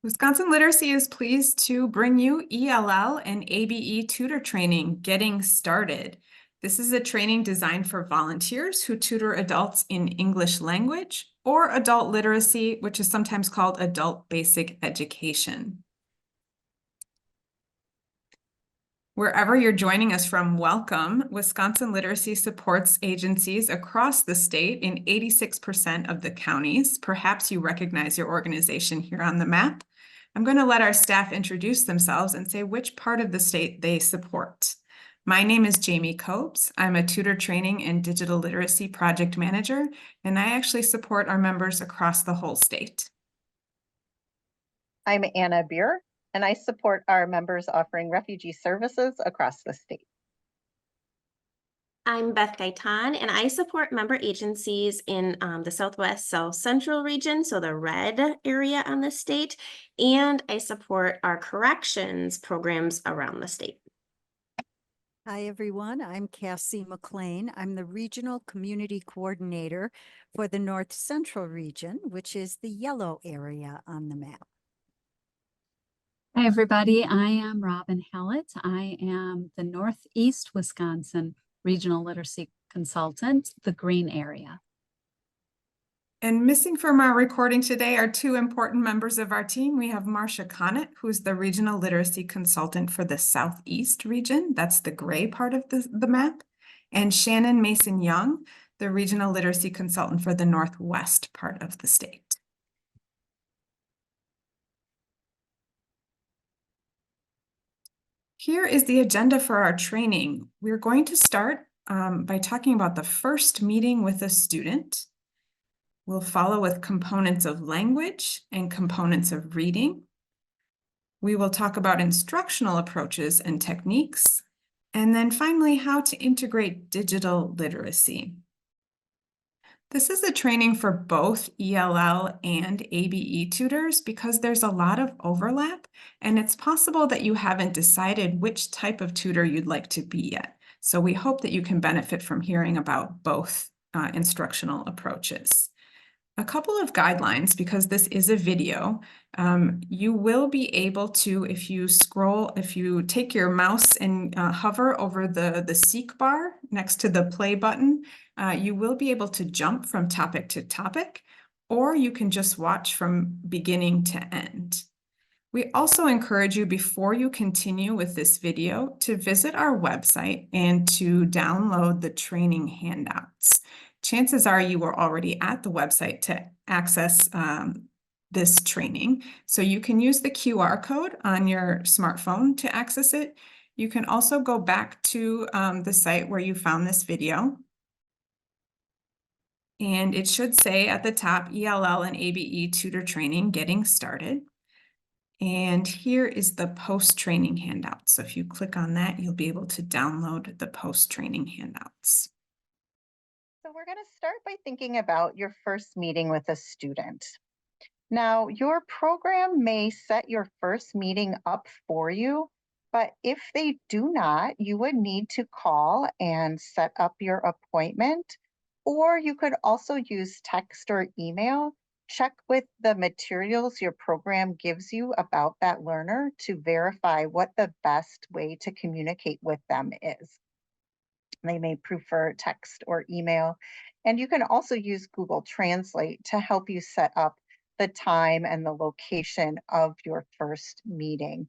Wisconsin Literacy is pleased to bring you ELL and ABE tutor training, Getting Started. This is a training designed for volunteers who tutor adults in English language or adult literacy, which is sometimes called adult basic education. Wherever you're joining us from, welcome. Wisconsin Literacy supports agencies across the state in 86% of the counties. Perhaps you recognize your organization here on the map. I'm going to let our staff introduce themselves and say which part of the state they support. My name is Jamie Copes. I'm a tutor training and digital literacy project manager, and I actually support our members across the whole state. I'm Anna Beer, and I support our members offering refugee services across the state. I'm Beth Gaitan, and I support member agencies in the Southwest South Central region, so the red area on the state, and I support our corrections programs around the state. Hi, everyone. I'm Cassie McLean. I'm the Regional Community Coordinator for the North Central region, which is the yellow area on the map. Hi, everybody. I am Robin Hallett. I am the Northeast Wisconsin Regional Literacy Consultant, the green area. And missing from our recording today are two important members of our team. We have Marcia Connett, who's the Regional Literacy Consultant for the Southeast region. That's the gray part of the map. And Shannon Mason-Young, the Regional Literacy Consultant for the Northwest part of the state. Here is the agenda for our training. We're going to start by talking about the first meeting with a student. We'll follow with components of language and components of reading. We will talk about instructional approaches and techniques, and then finally, how to integrate digital literacy. This is a training for both ELL and ABE tutors because there's a lot of overlap, and it's possible that you haven't decided which type of tutor you'd like to be yet. So we hope that you can benefit from hearing about both instructional approaches. A couple of guidelines, because this is a video, you will be able to, if you take your mouse and hover over the seek bar next to the play button, you will be able to jump from topic to topic, or you can just watch from beginning to end. We also encourage you, before you continue with this video, to visit our website and to download the training handouts. Chances are you were already at the website to access this training. So you can use the QR code on your smartphone to access it. You can also go back to the site where you found this video. And it should say at the top, ELL and ABE tutor training, getting started. And here is the post-training handout. So if you click on that, you'll be able to download the post-training handouts. So we're going to start by thinking about your first meeting with a student. Now, your program may set your first meeting up for you, but if they do not, you would need to call and set up your appointment, or you could also use text or email. Check with the materials your program gives you about that learner to verify what the best way to communicate with them is. They may prefer text or email. And you can also use Google Translate to help you set up the time and the location of your first meeting.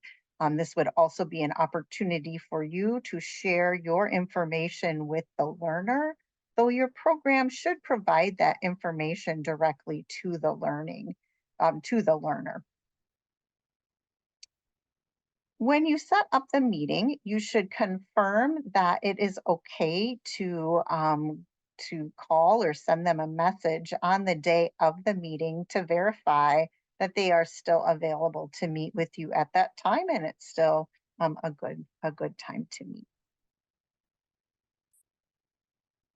This would also be an opportunity for you to share your information with the learner, though your program should provide that information directly to the learner. When you set up the meeting, you should confirm that it is okay to call or send them a message on the day of the meeting to verify that they are still available to meet with you at that time, and it's still a good time to meet.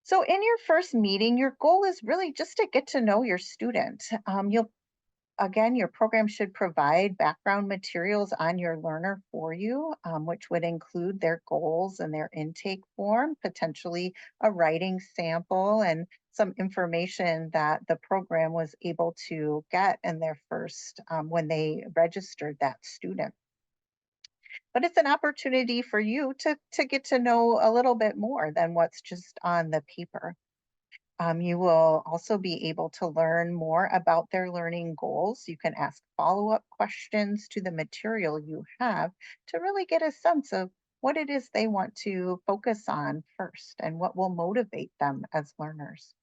So in your first meeting, your goal is really just to get to know your student. Again, your program should provide background materials on your learner for you, which would include their goals and their intake form, potentially a writing sample and some information that the program was able to get in their first, when they registered that student. But it's an opportunity for you to get to know a little bit more than what's just on the paper. You will also be able to learn more about their learning goals. You can ask follow-up questions to the material you have to really get a sense of what it is they want to focus on first and what will motivate them as learners.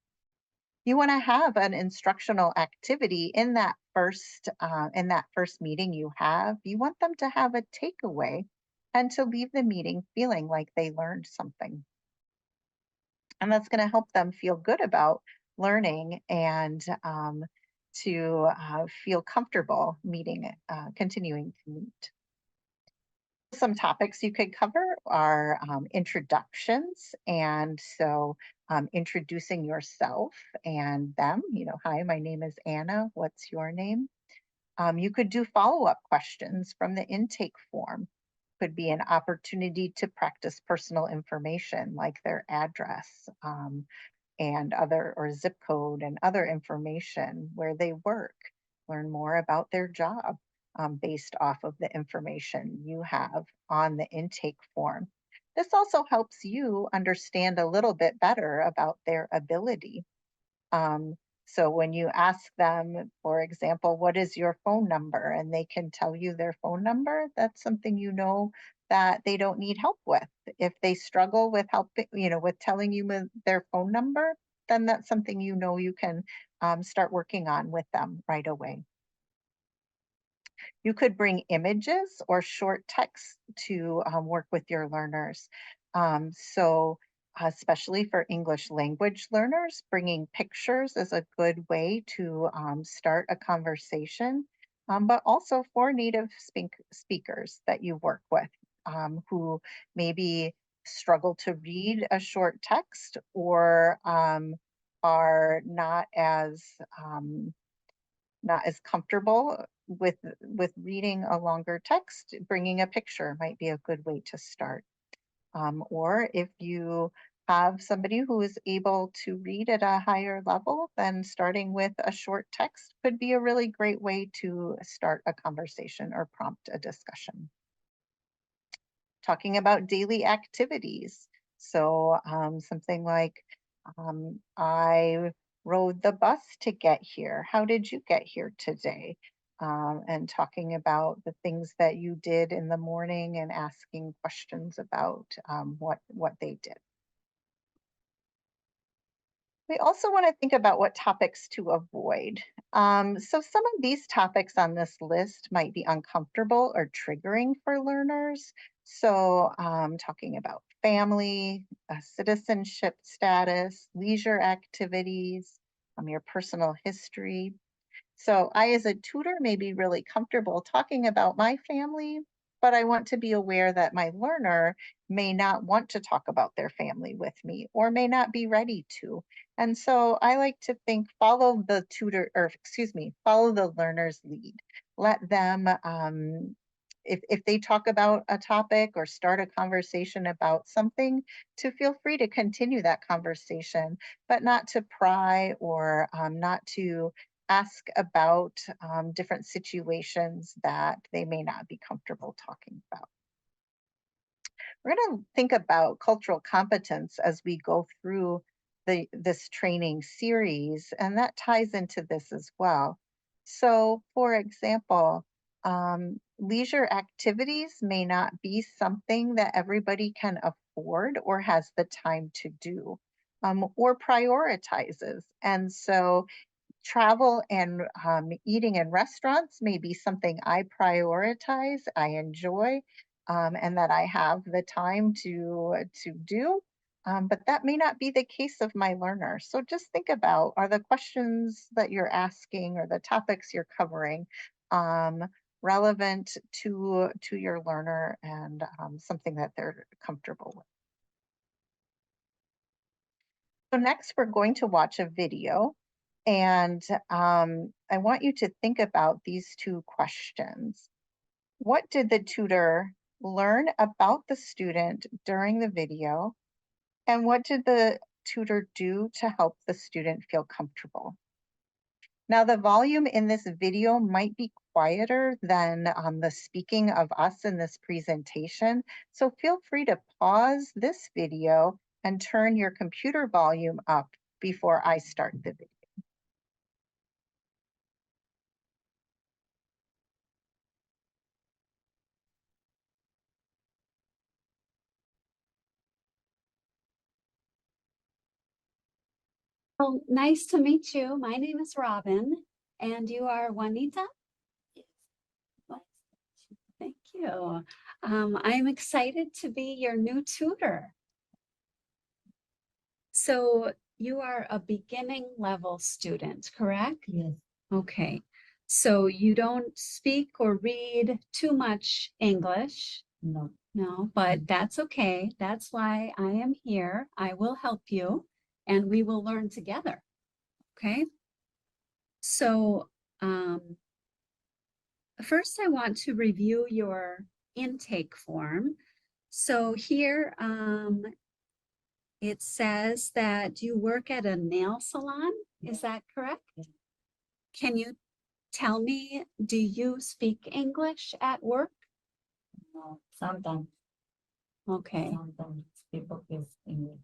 You want to have an instructional activity in that first meeting you have. You want them to have a takeaway and to leave the meeting feeling like they learned something. And that's going to help them feel good about learning and to feel comfortable continuing to meet. Some topics you could cover are introductions. And so introducing yourself and them, hi, my name is Anna. What's your name? You could do follow-up questions from the intake form. Could be an opportunity to practice personal information like their address and or zip code and other information, where they work. Learn more about their job based off of the information you have on the intake form. This also helps you understand a little bit better about their ability. Um, so when you ask them, for example, what is your phone number? And they can tell you their phone number, that's something that they don't need help with. If they struggle with helping, with telling you their phone number, then that's something you can start working on with them right away. You could bring images or short text to work with your learners. So especially for English language learners, bringing pictures is a good way to start a conversation, but also for native speakers that you work with who maybe struggle to read a short text or are not as comfortable with reading a longer text. Bringing a picture might be a good way to start. Or if you have somebody who is able to read at a higher level, then starting with a short text could be a really great way to start a conversation or prompt a discussion. Talking about daily activities. So something like, I rode the bus to get here. How did you get here today? And talking about the things that you did in the morning and asking questions about what they did. We also want to think about what topics to avoid. So some of these topics on this list might be uncomfortable or triggering for learners. So talking about family, citizenship status, leisure activities, your personal history. So I, as a tutor, may be really comfortable talking about my family, but I want to be aware that my learner may not want to talk about their family with me or may not be ready to. And so I like to think, follow the learner's lead. Let them, if they talk about a topic or start a conversation about something, to feel free to continue that conversation, but not to pry or not to ask about different situations that they may not be comfortable talking about. We're going to think about cultural competence as we go through this training series, and that ties into this as well. So, for example, leisure activities may not be something that everybody can afford or has the time to do or prioritizes. And so travel and eating in restaurants may be something I prioritize, I enjoy, and that I have the time to do. But that may not be the case of my learner. So just think about, are the questions that you're asking or the topics you're covering relevant to your learner and something that they're comfortable with. So next, we're going to watch a video. And I want you to think about these two questions. What did the tutor learn about the student during the video? And what did the Tutor do to help the student feel comfortable? Now, the volume in this video might be quieter than the speaking of us in this presentation, so feel free to pause this video and turn your computer volume up before I start the video. Well, nice to meet you. My name is Robin, and you are Juanita? Yes. Thank you. I'm excited to be your new tutor. So you are a beginning level student, correct? Yes. Okay. So you don't speak or read too much English? No. No, but that's okay. That's why I am here. I will help you and we will learn together. Okay. So first I want to review your intake form. So here it says that you work at a nail salon. Is that correct? Yeah. Can you tell me, do you speak English at work? No. Sometimes. Okay. Sometimes people speak English.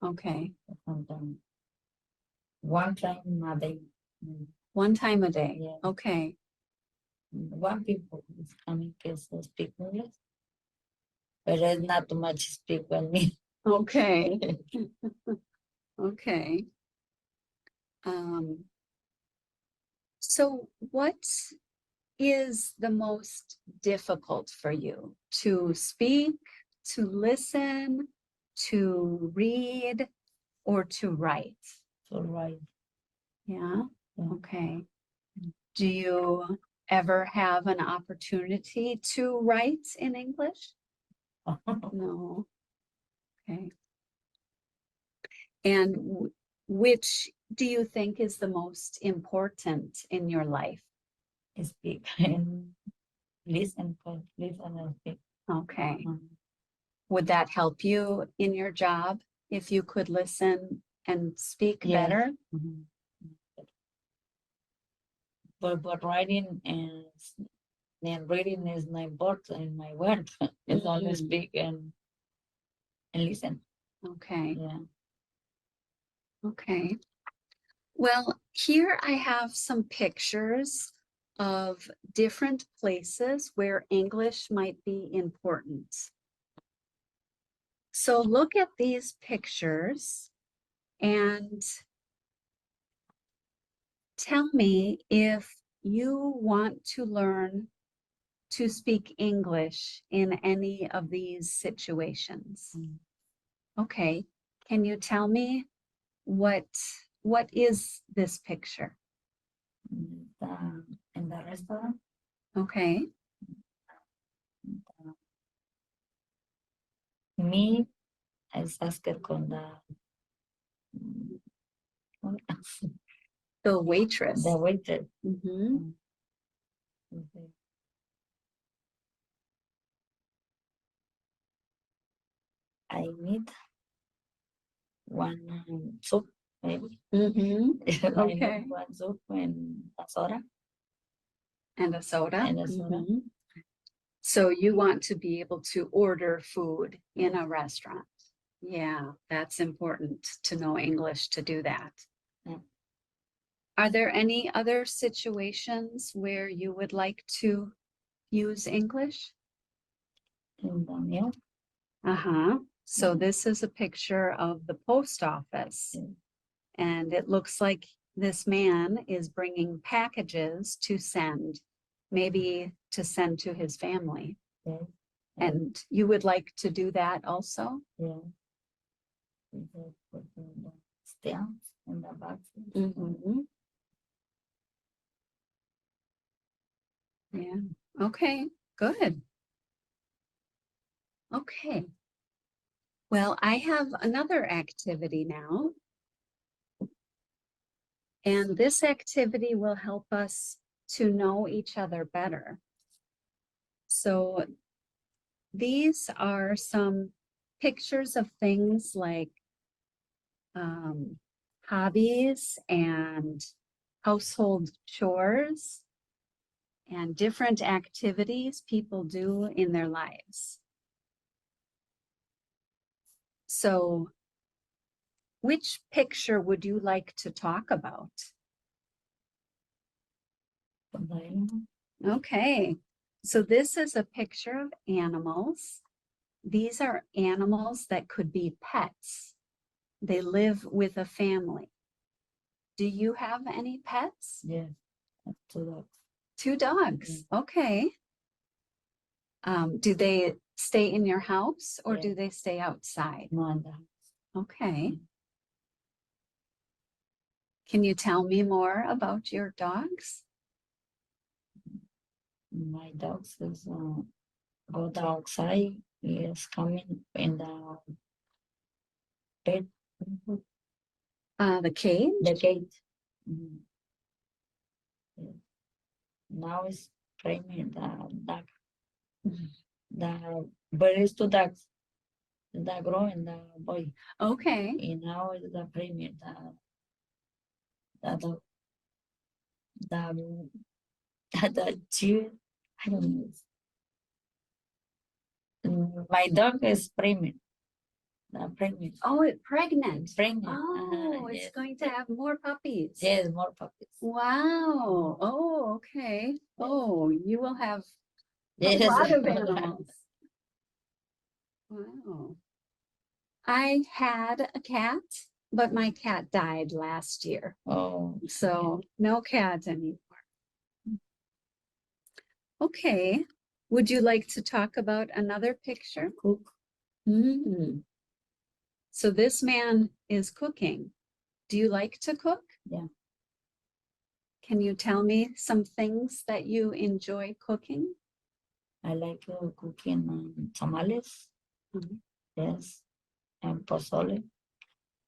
Okay. Sometimes. One time a day. One time a day. Yeah. Okay. One people is coming to speak English, but it's not too much speak with me. Okay. Okay. So what is the most difficult for you? To speak, to listen, to read, or to write? So right. Yeah, Yeah. okay. Do you ever have an opportunity to write in English? No. Okay. And which do you think is the most important in your life? Speak and listen, listen and speak. Okay. Would that help you in your job if you could listen and speak Yes. better? Mhm. But writing and reading is my work and my work. It's only Mhm. speak and listen. Okay. Yeah. Okay. Well, here I have some pictures of different places where English might be important. So look at these pictures and tell me if you want to learn to speak English in any of these situations. Mm. Okay, can you tell me what is this picture? In the restaurant, Okay, me es asker con the waitress. the waiter. Mhm. I need one soup, maybe. Mhm. I Okay. need one soup and a soda. And a soda. And a soda. Mhm. So you want to be able to order food in a restaurant. Yeah, that's important to know English to do that. Yeah. Are there any other situations where you would like to use English? In the meal. Uh-huh. So this is a picture of the post office. Mm. And it looks like this man is bringing packages to send, maybe to send to his family. Yeah. And you would like to do that also? Yeah. Put in the stamps in the boxes. Mhm. Yeah, okay, good. Okay. Well, I have another activity now. And this activity will help us to know each other better. So these are some pictures of things like hobbies and household chores and different activities people do in their lives. So, which picture would you like to talk about? Okay, so this is a picture of animals. These are animals that could be pets. They live with a family. Do you have any pets? Yes, two dogs. 2 dogs, okay. Do they stay in your house or do Yeah. they stay outside? No, in the house. Okay. Can you tell me more about your dogs? My dogs is go outside. He is coming in the bed, The cage? the gate. Mhm. Yeah. Now it's framing the dog. The but it's 2 dogs. The girl and the boy. Okay, And now is the framing the dog. The chill. I don't know. My dog is pregnant. Pregnant. oh, pregnant. Pregnant. Oh, it's yes. going to have more puppies. Yes, more puppies. Wow. Oh, okay. Oh, you will have a Yes. lot of animals. Wow. I had a cat, but my cat died last year. Oh, So no cat anymore. Okay. Would you like to talk about another picture? cook. Mm. So this man is cooking. Do you like to cook? Yeah. Can you tell me some things that you enjoy cooking? I like cooking tamales. Mhm. Yes. And pozole.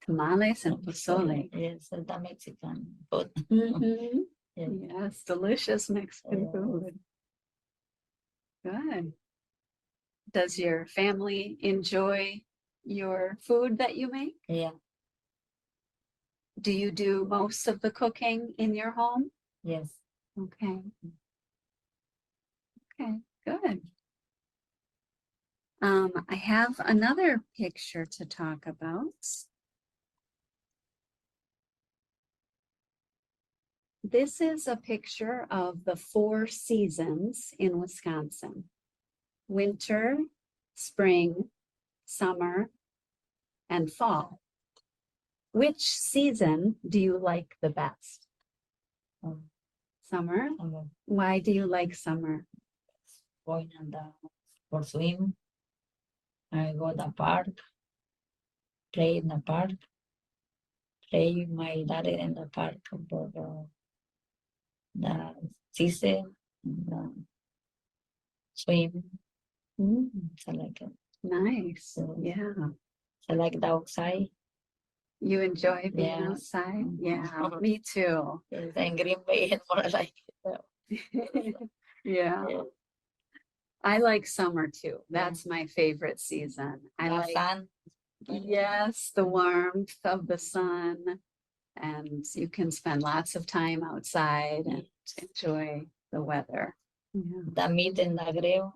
Tamales and pozole. Yes, the Mexican food. Mhm. Yes. Yes, delicious Mexican Yes. food. Good. Does your family enjoy your food that you make? Yeah. Do you do most of the cooking in your home? Yes. Okay. Okay, good. I have another picture to talk about. This is a picture of the 4 seasons in Wisconsin: winter, spring, summer, and fall. Which season do you like the best? Summer? I'm Why do you like summer? going for swim. I go to the park. Play in the park. Play with my daddy in the park for the season. Swim. Mm, I like it. nice. So- Yeah. I like the outside. You enjoy being Yeah. outside? Mhm. Yeah, me too. Yes, and Green Bay is more like it. Yeah. Yeah. I like summer too. Yeah. That's my favorite season. I The like, sun. yes, the warmth of the sun. And you can spend lots of time outside and enjoy the weather. Yeah. The meat and the grill.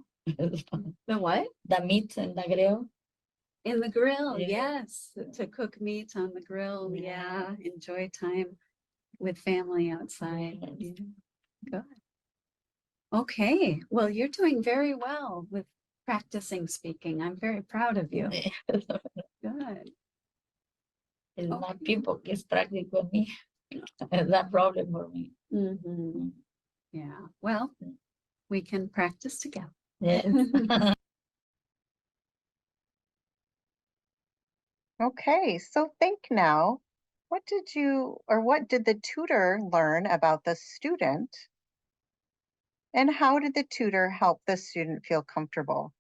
The what? The meat and the grill. In the grill, Yeah. yes. To cook meat on the grill, Yeah. yeah. Enjoy time with family outside. Yes. Yeah. Good. Okay, well, you're doing very well with practicing speaking. I'm very proud of you. Good. It's not Okay. people gets practice with me. It's a problem for me. Mhm. Yeah, well, we can practice together. Yes. Okay, so think now, what did the tutor learn about the student? And how did the tutor help the student feel comfortable?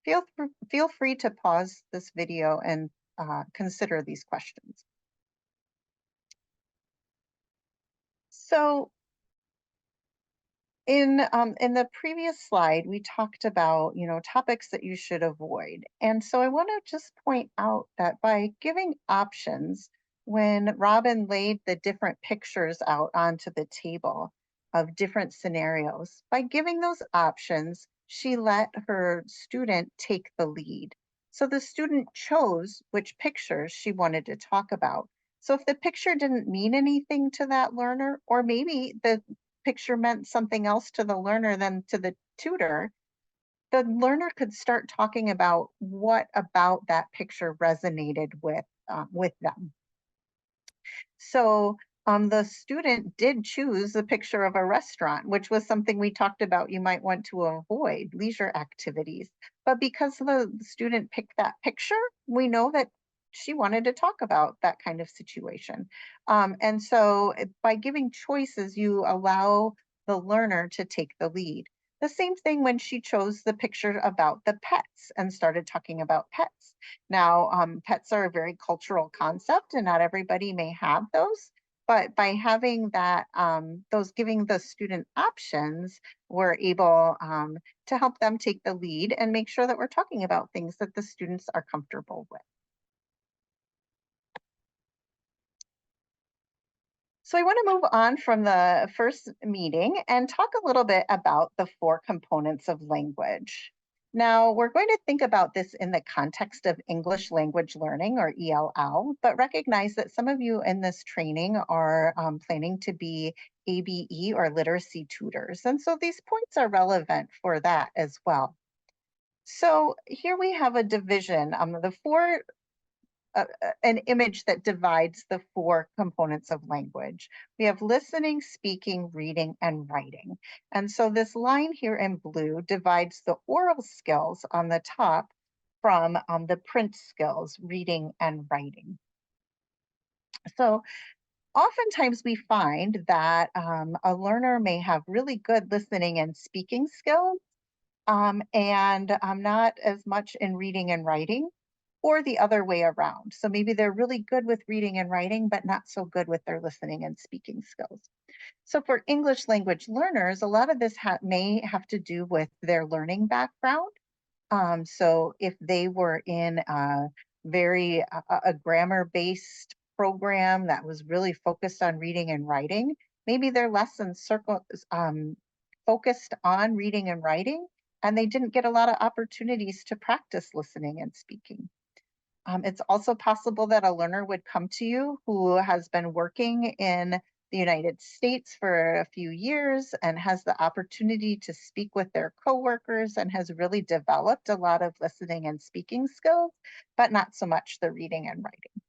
Feel free to pause this video and consider these questions. So in the previous slide, we talked about, topics that you should avoid. And so I want to just point out that by giving options, when Robin laid the different pictures out onto the table of different scenarios. By giving those options, she let her student take the lead. So the student chose which pictures she wanted to talk about. So if the picture didn't mean anything to that learner, or maybe the picture meant something else to the learner than to the tutor, the learner could start talking about what about that picture resonated with them. So the student did choose a picture of a restaurant, which was something we talked about you might want to avoid, leisure activities. But because the student picked that picture, we know that she wanted to talk about that kind of situation. And so by giving choices, you allow the learner to take the lead. The same thing when she chose the picture about the pets and started talking about pets. Now, pets are a very cultural concept and not everybody may have those, but by having that, those giving the student options, we're able to help them take the lead and make sure that we're talking about things that the students are comfortable with. So I want to move on from the first meeting and talk a little bit about the 4 components of language. Now, we're going to think about this in the context of English language learning, or ELL, but recognize that some of you in this training are planning to be ABE or literacy tutors. And so these points are relevant for that as well. So here we have a division. The 4 an image that divides the 4 components of language. We have listening, speaking, reading, and writing. And so this line here in blue divides the oral skills on the top from the print skills, reading and writing. So oftentimes we find that a learner may have really good listening and speaking skills, and not as much in reading and writing, or the other way around. So maybe they're really good with reading and writing, but not so good with their listening and speaking skills. So for English language learners, a lot of this may have to do with their learning background. So if they were in a grammar-based program that was really focused on reading and writing, maybe their lessons focused on reading and writing, and they didn't get a lot of opportunities to practice listening and speaking. It's also possible that a learner would come to you who has been working in the United States for a few years and has the opportunity to speak with their coworkers and has really developed a lot of listening and speaking skills, but not so much the reading and writing.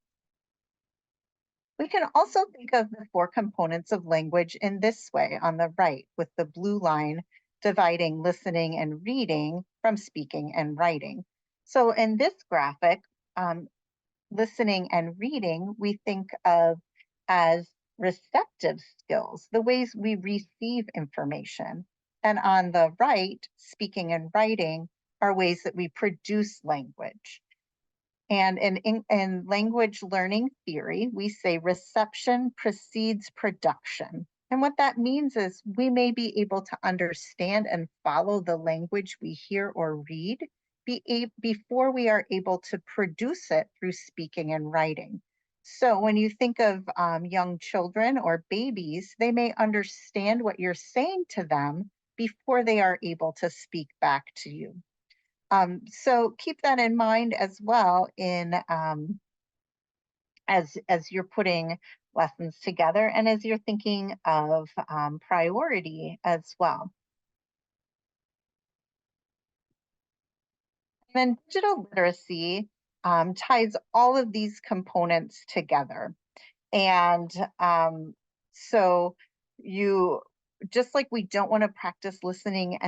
We can also think of the 4 components of language in this way on the right, with the blue line dividing listening and reading from speaking and writing. So in this graphic, listening and reading, we think of as receptive skills, the ways we receive information. And on the right, speaking and writing are ways that we produce language. And in language learning theory, we say reception precedes production. And what that means is we may be able to understand and follow the language we hear or read before we are able to produce it through speaking and writing. So when you think of young children or babies, they may understand what you're saying to them before they are able to speak back to you. So keep that in mind as well in as you're putting lessons together and as you're thinking of priority as well. And then digital literacy ties all of these components together. And so you, just like we don't want to practice listening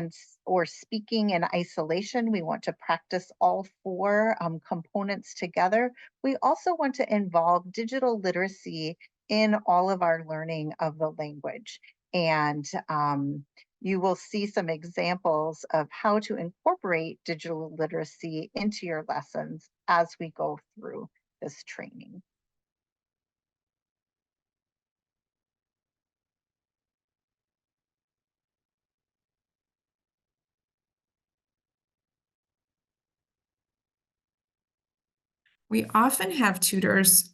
or speaking in isolation, we want to practice all 4 components together. We also want to involve digital literacy in all of our learning of the language. And you will see some examples of how to incorporate digital literacy into your lessons as we go through this training. We often have tutors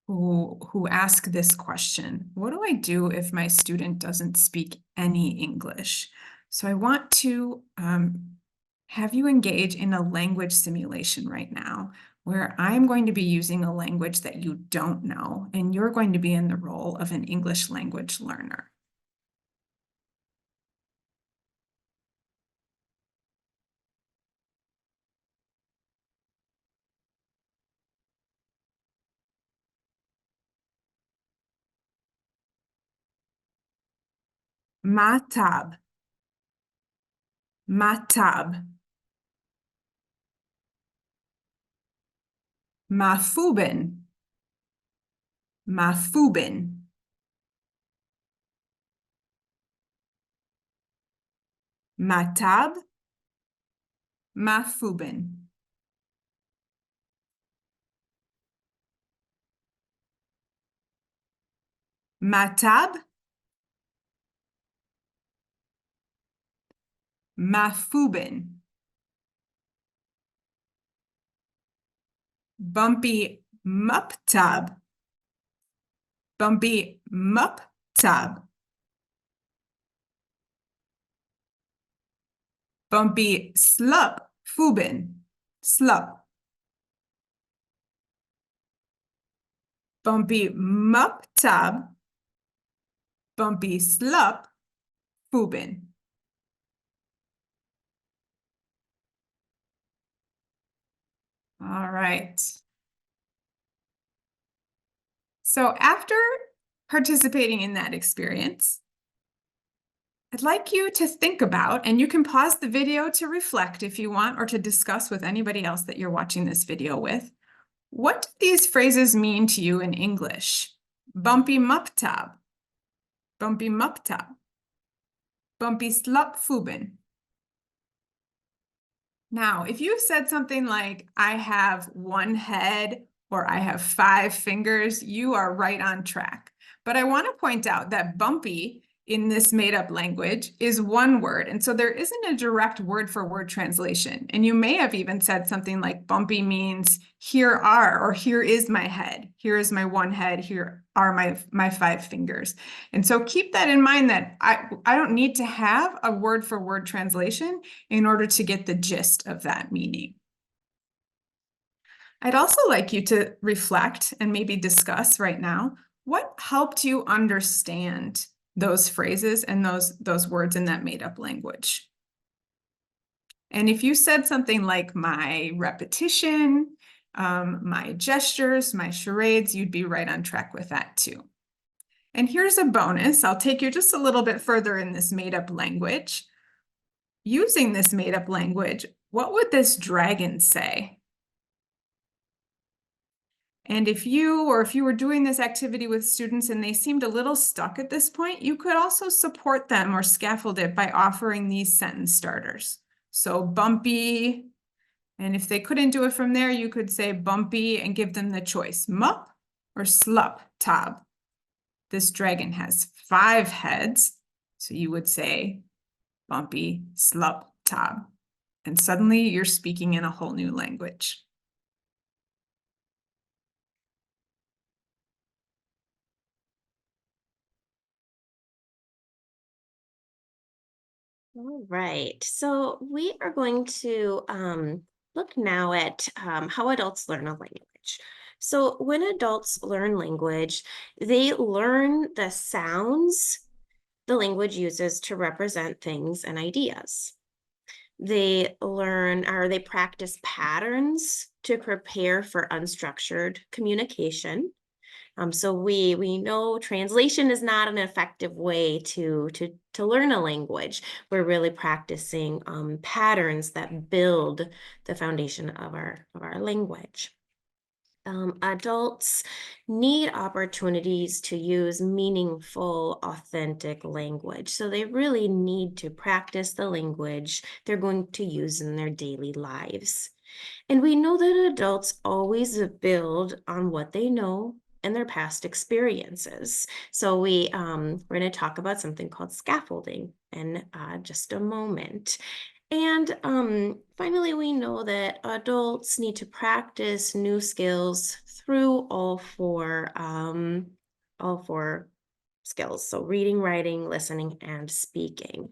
who ask this question: what do I do if my student doesn't speak any English? So I want to have you engage in a language simulation right now, where I'm going to be using a language that you don't know, and you're going to be in the role of an English language learner. Matab. Matab. Mafubin. Mafubin. Matab. Mafubin. Matab. Mafubin. Bumpy muptab. Bumpy muptab. Bumpy slup fubin. Slup. Bumpy muptab. Bumpy slup fubin. All right. So after participating in that experience, I'd like you to think about, and you can pause the video to reflect if you want, or to discuss with anybody else that you're watching this video with. What do these phrases mean to you in English? Bumpy muptab. Bumpy muptab. Bumpy slup fubin. Now, if you said something like, I have one head, or I have 5 fingers, you are right on track. But I want to point out that bumpy in this made-up language is one word, and so there isn't a direct word-for-word translation. And you may have even said something like bumpy means here are, or here is my head, here is my one head, here are my 5 fingers. And so keep that in mind, that I don't need to have a word-for-word translation in order to get the gist of that meaning. I'd also like you to reflect and maybe discuss right now what helped you understand those phrases and those words in that made-up language. And if you said something like my repetition, my gestures, my charades, you'd be right on track with that too. And here's a bonus. I'll take you just a little bit further in this made-up language. Using this made-up language, what would this dragon say? And if you were doing this activity with students and they seemed a little stuck at this point, you could also support them or scaffold it by offering these sentence starters. So bumpy, and if they couldn't do it from there, you could say bumpy and give them the choice, mup or slup tab. This dragon has 5 heads, so you would say bumpy slup tab. And suddenly you're speaking in a whole new language. All right, so we are going to look now at how adults learn a language. So when adults learn language, they learn the sounds the language uses to represent things and ideas. They learn, or they practice patterns to prepare for unstructured communication. So we know translation is not an effective way to learn a language. We're really practicing patterns that build the foundation of our language. Adults need opportunities to use meaningful, authentic language. So they really need to practice the language they're going to use in their daily lives. And we know that adults always build on what they know and their past experiences. So we're going to talk about something called scaffolding in just a moment. And finally, we know that adults need to practice new skills through all four skills. So reading, writing, listening, and speaking.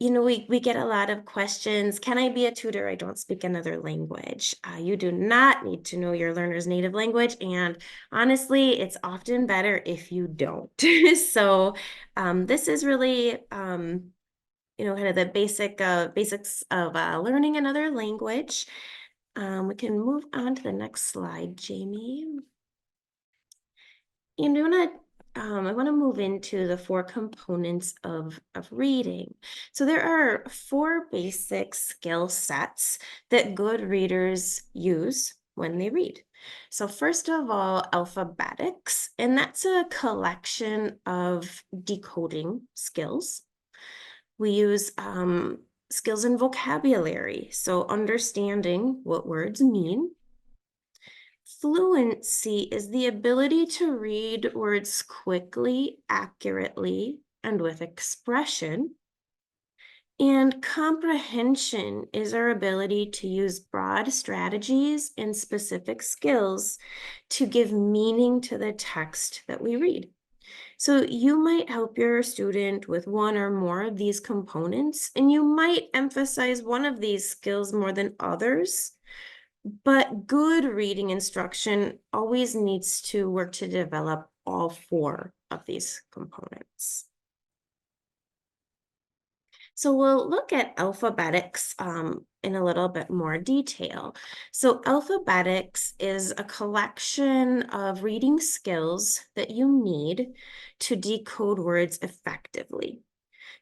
You know, we get a lot of questions. Can I be a tutor? I don't speak another language. You do not need to know your learner's native language. And honestly, it's often better if you don't. So this is really, you know, kind of the basics of learning another language. We can move on to the next slide, Jamie. And I want to move into the 4 components of reading. So there are 4 basic skill sets that good readers use when they read. So first of all, alphabetics, and that's a collection of decoding skills. We use skills in vocabulary, so understanding what words mean. Fluency is the ability to read words quickly, accurately, and with expression. And comprehension is our ability to use broad strategies and specific skills to give meaning to the text that we read. So you might help your student with one or more of these components, and you might emphasize one of these skills more than others. But good reading instruction always needs to work to develop all 4 of these components. So we'll look at alphabetics in a little bit more detail. So alphabetics is a collection of reading skills that you need to decode words effectively.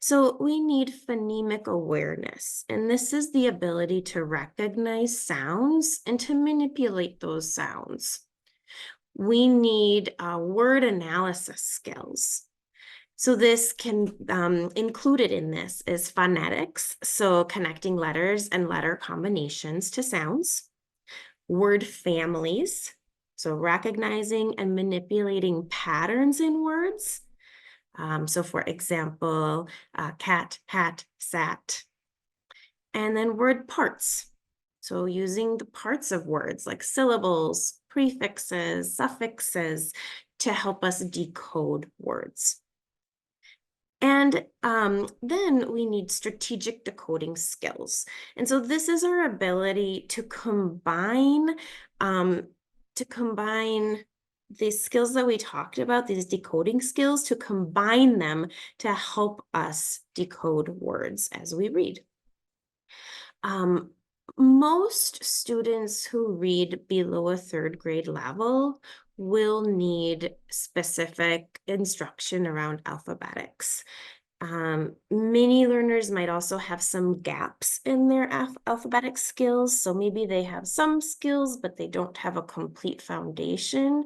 So we need phonemic awareness, and this is the ability to recognize sounds and to manipulate those sounds. We need word analysis skills. So this can, included in this is phonetics, so connecting letters and letter combinations to sounds. Word families, so recognizing and manipulating patterns in words. So for example, cat, hat, sat. And then word parts. So using the parts of words like syllables, prefixes, suffixes to help us decode words. And then we need strategic decoding skills. And so this is our ability to combine these skills that we talked about, these decoding skills, to combine them to help us decode words as we read. Most students who read below a 3rd grade level will need specific instruction around alphabetics. Many learners might also have some gaps in their alphabetic skills. So maybe they have some skills, but they don't have a complete foundation.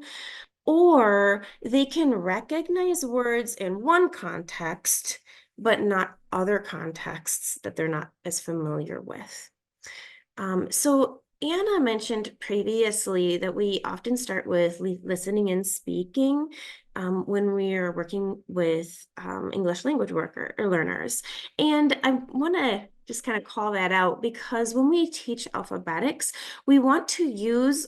Or they can recognize words in one context, but not other contexts that they're not as familiar with. So Anna mentioned previously that we often start with listening and speaking when we are working with English language learners. And I want to just kind of call that out because when we teach alphabetics, we want to use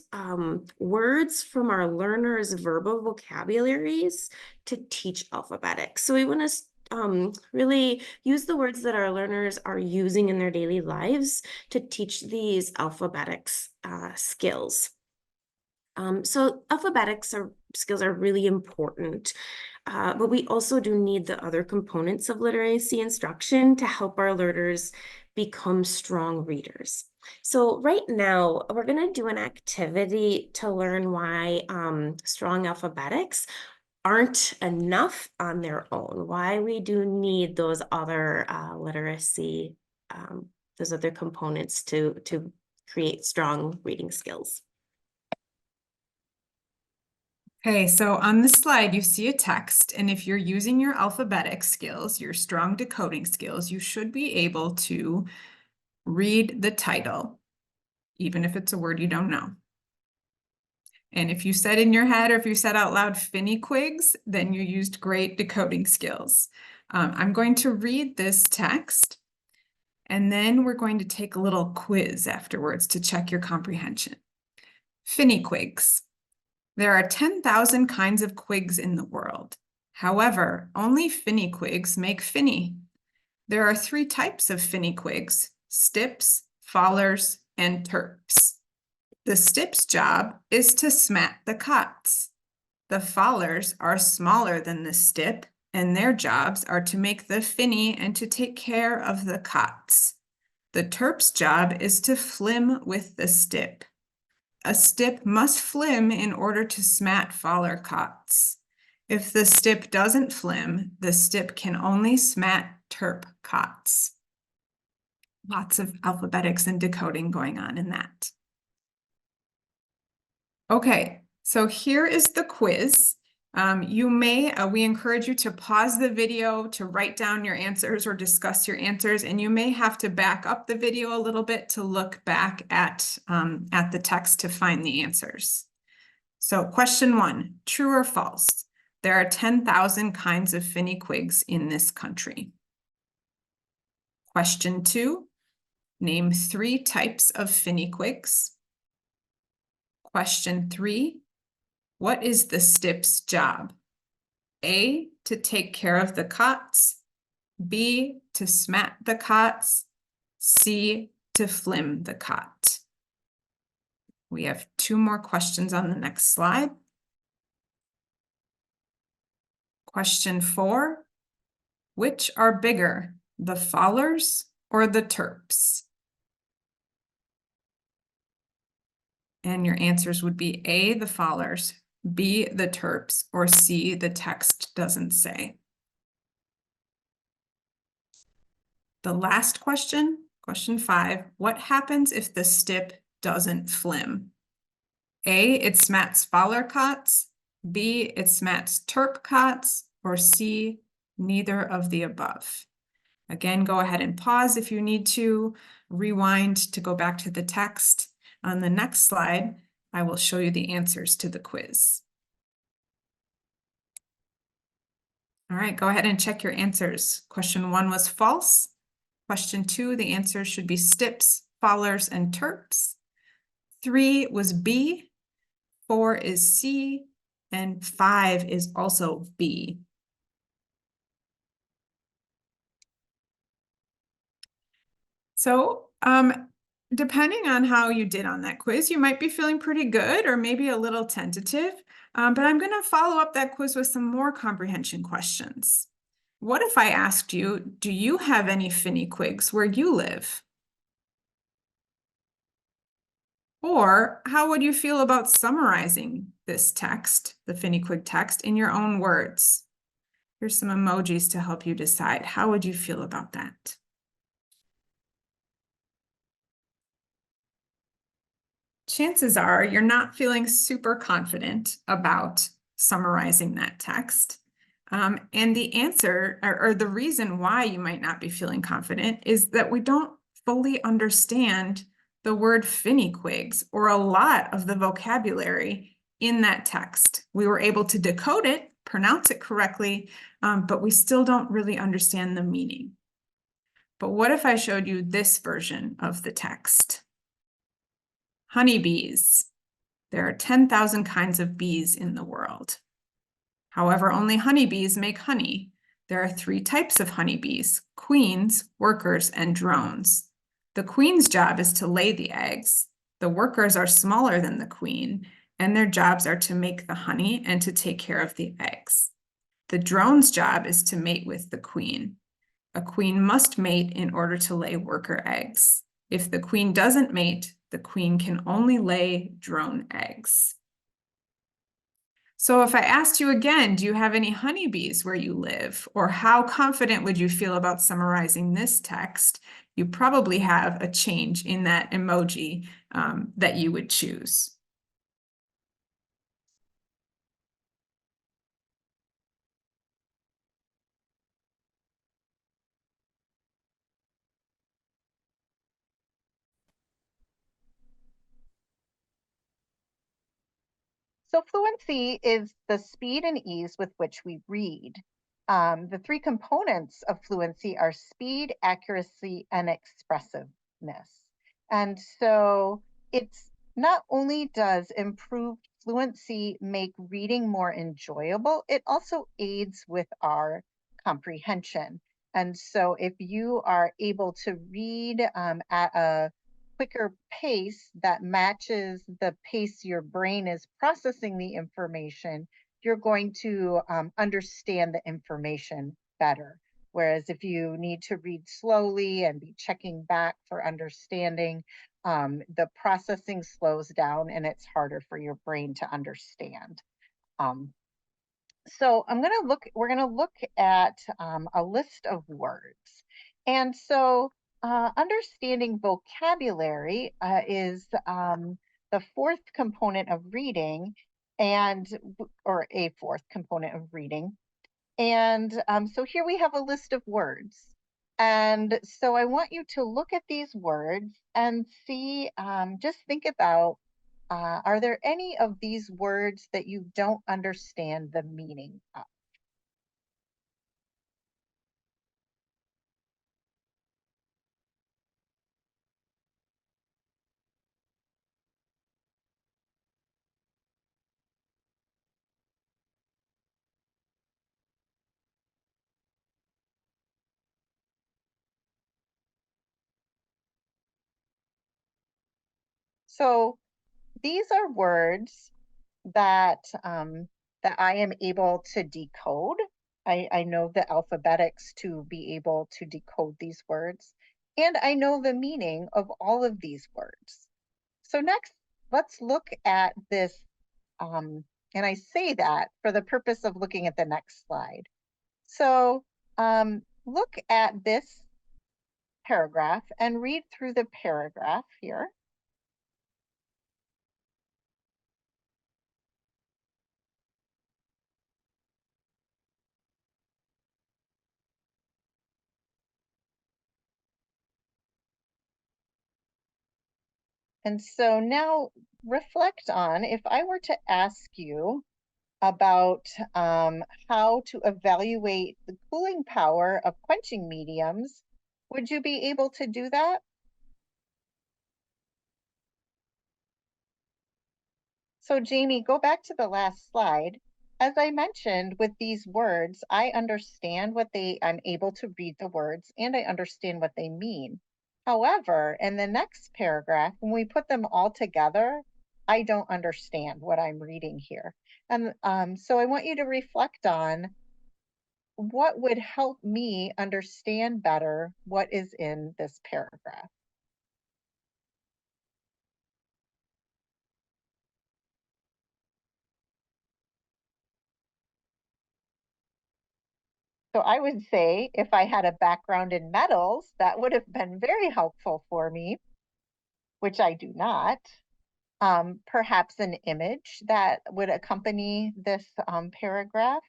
words from our learners' verbal vocabularies to teach alphabetics. So we want to really use the words that our learners are using in their daily lives to teach these alphabetics skills. So alphabetics skills are really important, but we also do need the other components of literacy instruction to help our learners become strong readers. So right now, we're going to do an activity to learn why strong alphabetics aren't enough on their own, why we do need those other literacy, those other components to create strong reading skills. Okay, so on the slide, you see a text, and if you're using your alphabetic skills, your strong decoding skills, you should be able to read the title, even if it's a word you don't know. And if you said in your head or if you said out loud Finnequigs, then you used great decoding skills. I'm going to read this text, and then we're going to take a little quiz afterwards to check your comprehension. Finiquigs. There are 10,000 kinds of quigs in the world. However, only finiquigs make finny. There are 3 types of finiquigs: stips, fallers, and terps. The stips' job is to smat the cots. The fallers are smaller than the stip, and their jobs are to make the finny and to take care of the cots. The terp's job is to flim with the stip. A stip must flim in order to smat faller cots. If the stip doesn't flim, the stip can only smat terp cots. Lots of alphabetics and decoding going on in that. Okay, so here is the quiz. We encourage you to pause the video to write down your answers or discuss your answers, and you may have to back up the video a little bit to look back at the text to find the answers. So question 1, true or false? There are 10,000 kinds of finiquigs in this country. Question 2, name 3 types of finiquigs. Question 3, what is the stip's job? A, to take care of the cots. B, to smat the cots. C, to flim the cot. We have 2 more questions on the next slide. Question 4, which are bigger, the fallers or the terps? And your answers would be A, the fallers, B, the terps, or C, the text doesn't say. The last question, question 5, what happens if the stip doesn't flim? A, it smats faller cots, B, it smats terp cots, or C, neither of the above. Again, go ahead and pause if you need to, rewind to go back to the text. On the next slide, I will show you the answers to the quiz. All right, go ahead and check your answers. Question 1 was false. Question 2, the answers should be stips, fallers, and terps. 3 was B, 4 is C, and 5 is also B. So, depending on how you did on that quiz, you might be feeling pretty good or maybe a little tentative, but I'm going to follow up that quiz with some more comprehension questions. What if I asked you, do you have any finiquigs where you live? Or how would you feel about summarizing this text, the finiquig text, in your own words? Here's some emojis to help you decide. How would you feel about that? Chances are you're not feeling super confident about summarizing that text. And the answer or the reason why you might not be feeling confident is that we don't fully understand the word finiquigs or a lot of the vocabulary in that text. We were able to decode it, pronounce it correctly, but we still don't really understand the meaning. But what if I showed you this version of the text? Honeybees. There are 10,000 kinds of bees in the world. However, only honeybees make honey. There are 3 types of honeybees: queens, workers, and drones. The queen's job is to lay the eggs. The workers are smaller than the queen, and their jobs are to make the honey and to take care of the eggs. The drone's job is to mate with the queen. A queen must mate in order to lay worker eggs. If the queen doesn't mate, the queen can only lay drone eggs. So if I asked you again, do you have any honeybees where you live? Or how confident would you feel about summarizing this text? You probably have a change in that emoji that you would choose. So fluency is the speed and ease with which we read. The 3 components of fluency are speed, accuracy, and expressiveness. And so it's not only does improved fluency make reading more enjoyable, it also aids with our comprehension. And so if you are able to read at a quicker pace that matches the pace your brain is processing the information, you're going to understand the information better. Whereas if you need to read slowly and be checking back for understanding, the processing slows down and it's harder for your brain to understand. So we're gonna look at a list of words. And so understanding vocabulary is the fourth component of reading or a fourth component of reading. And so here we have a list of words. And so I want you to look at these words and see, just think about, are there any of these words that you don't understand the meaning of? So these are words that that I am able to decode. I know the alphabetics to be able to decode these words, and I know the meaning of all of these words. So next, let's look at this, and I say that for the purpose of looking at the next slide. So look at this paragraph and read through the paragraph here. And so now reflect on, if I were to ask you about how to evaluate the cooling power of quenching mediums, would you be able to do that? So Jamie, go back to the last slide. As I mentioned, with these words, I understand I'm able to read the words and I understand what they mean. However, in the next paragraph, when we put them all together, I don't understand what I'm reading here. And so I want you to reflect on what would help me understand better what is in this paragraph. So I would say if I had a background in metals, that would have been very helpful for me, which I do not. Perhaps an image that would accompany this paragraph.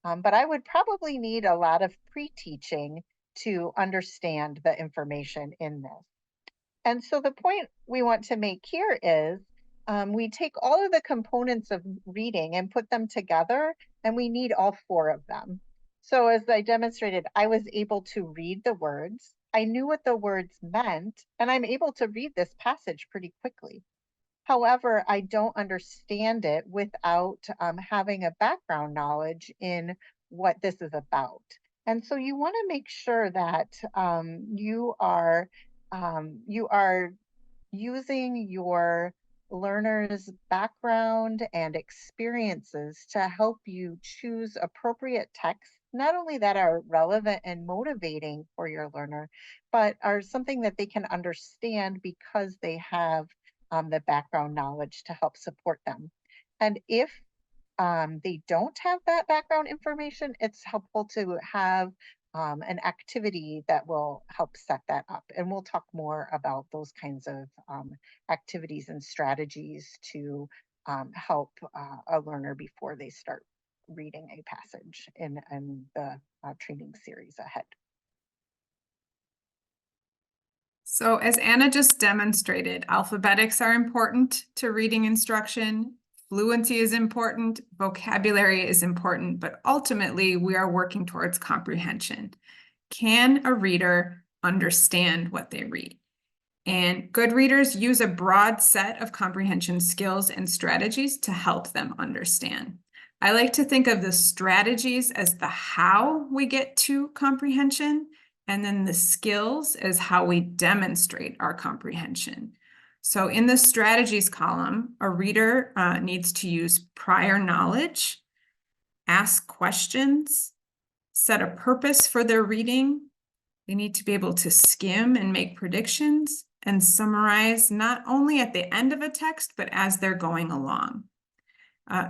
But I would probably need a lot of pre-teaching to understand the information in this. And so the point we want to make here is we take all of the components of reading and put them together, and we need all four of them. So as I demonstrated, I was able to read the words. I knew what the words meant, and I'm able to read this passage pretty quickly. However, I don't understand it without having a background knowledge in what this is about. And so you want to make sure that you are using your learner's background and experiences to help you choose appropriate texts, not only that are relevant and motivating for your learner, but are something that they can understand because they have the background knowledge to help support them. And if they don't have that background information, it's helpful to have an activity that will help set that up. And we'll talk more about those kinds of activities and strategies to help a learner before they start reading a passage in the training series ahead. So as Anna just demonstrated, alphabetics are important to reading instruction. Fluency is important, vocabulary is important, but ultimately we are working towards comprehension. Can a reader understand what they read? And good readers use a broad set of comprehension skills and strategies to help them understand. I like to think of the strategies as the how we get to comprehension, and then the skills as how we demonstrate our comprehension. So in the strategies column, a reader needs to use prior knowledge, ask questions, set a purpose for their reading. They need to be able to skim and make predictions and summarize not only at the end of a text, but as they're going along.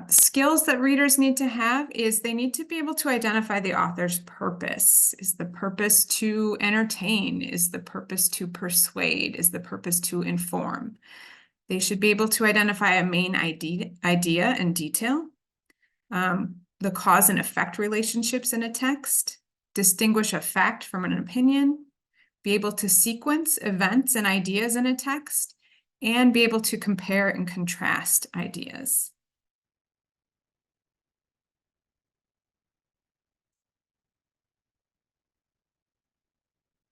Skills that readers need to have is they need to be able to identify the author's purpose. Is the purpose to entertain? Is the purpose to persuade? Is the purpose to inform? They should be able to identify a main idea and detail, the cause and effect relationships in a text, distinguish a fact from an opinion, be able to sequence events and ideas in a text, and be able to compare and contrast ideas.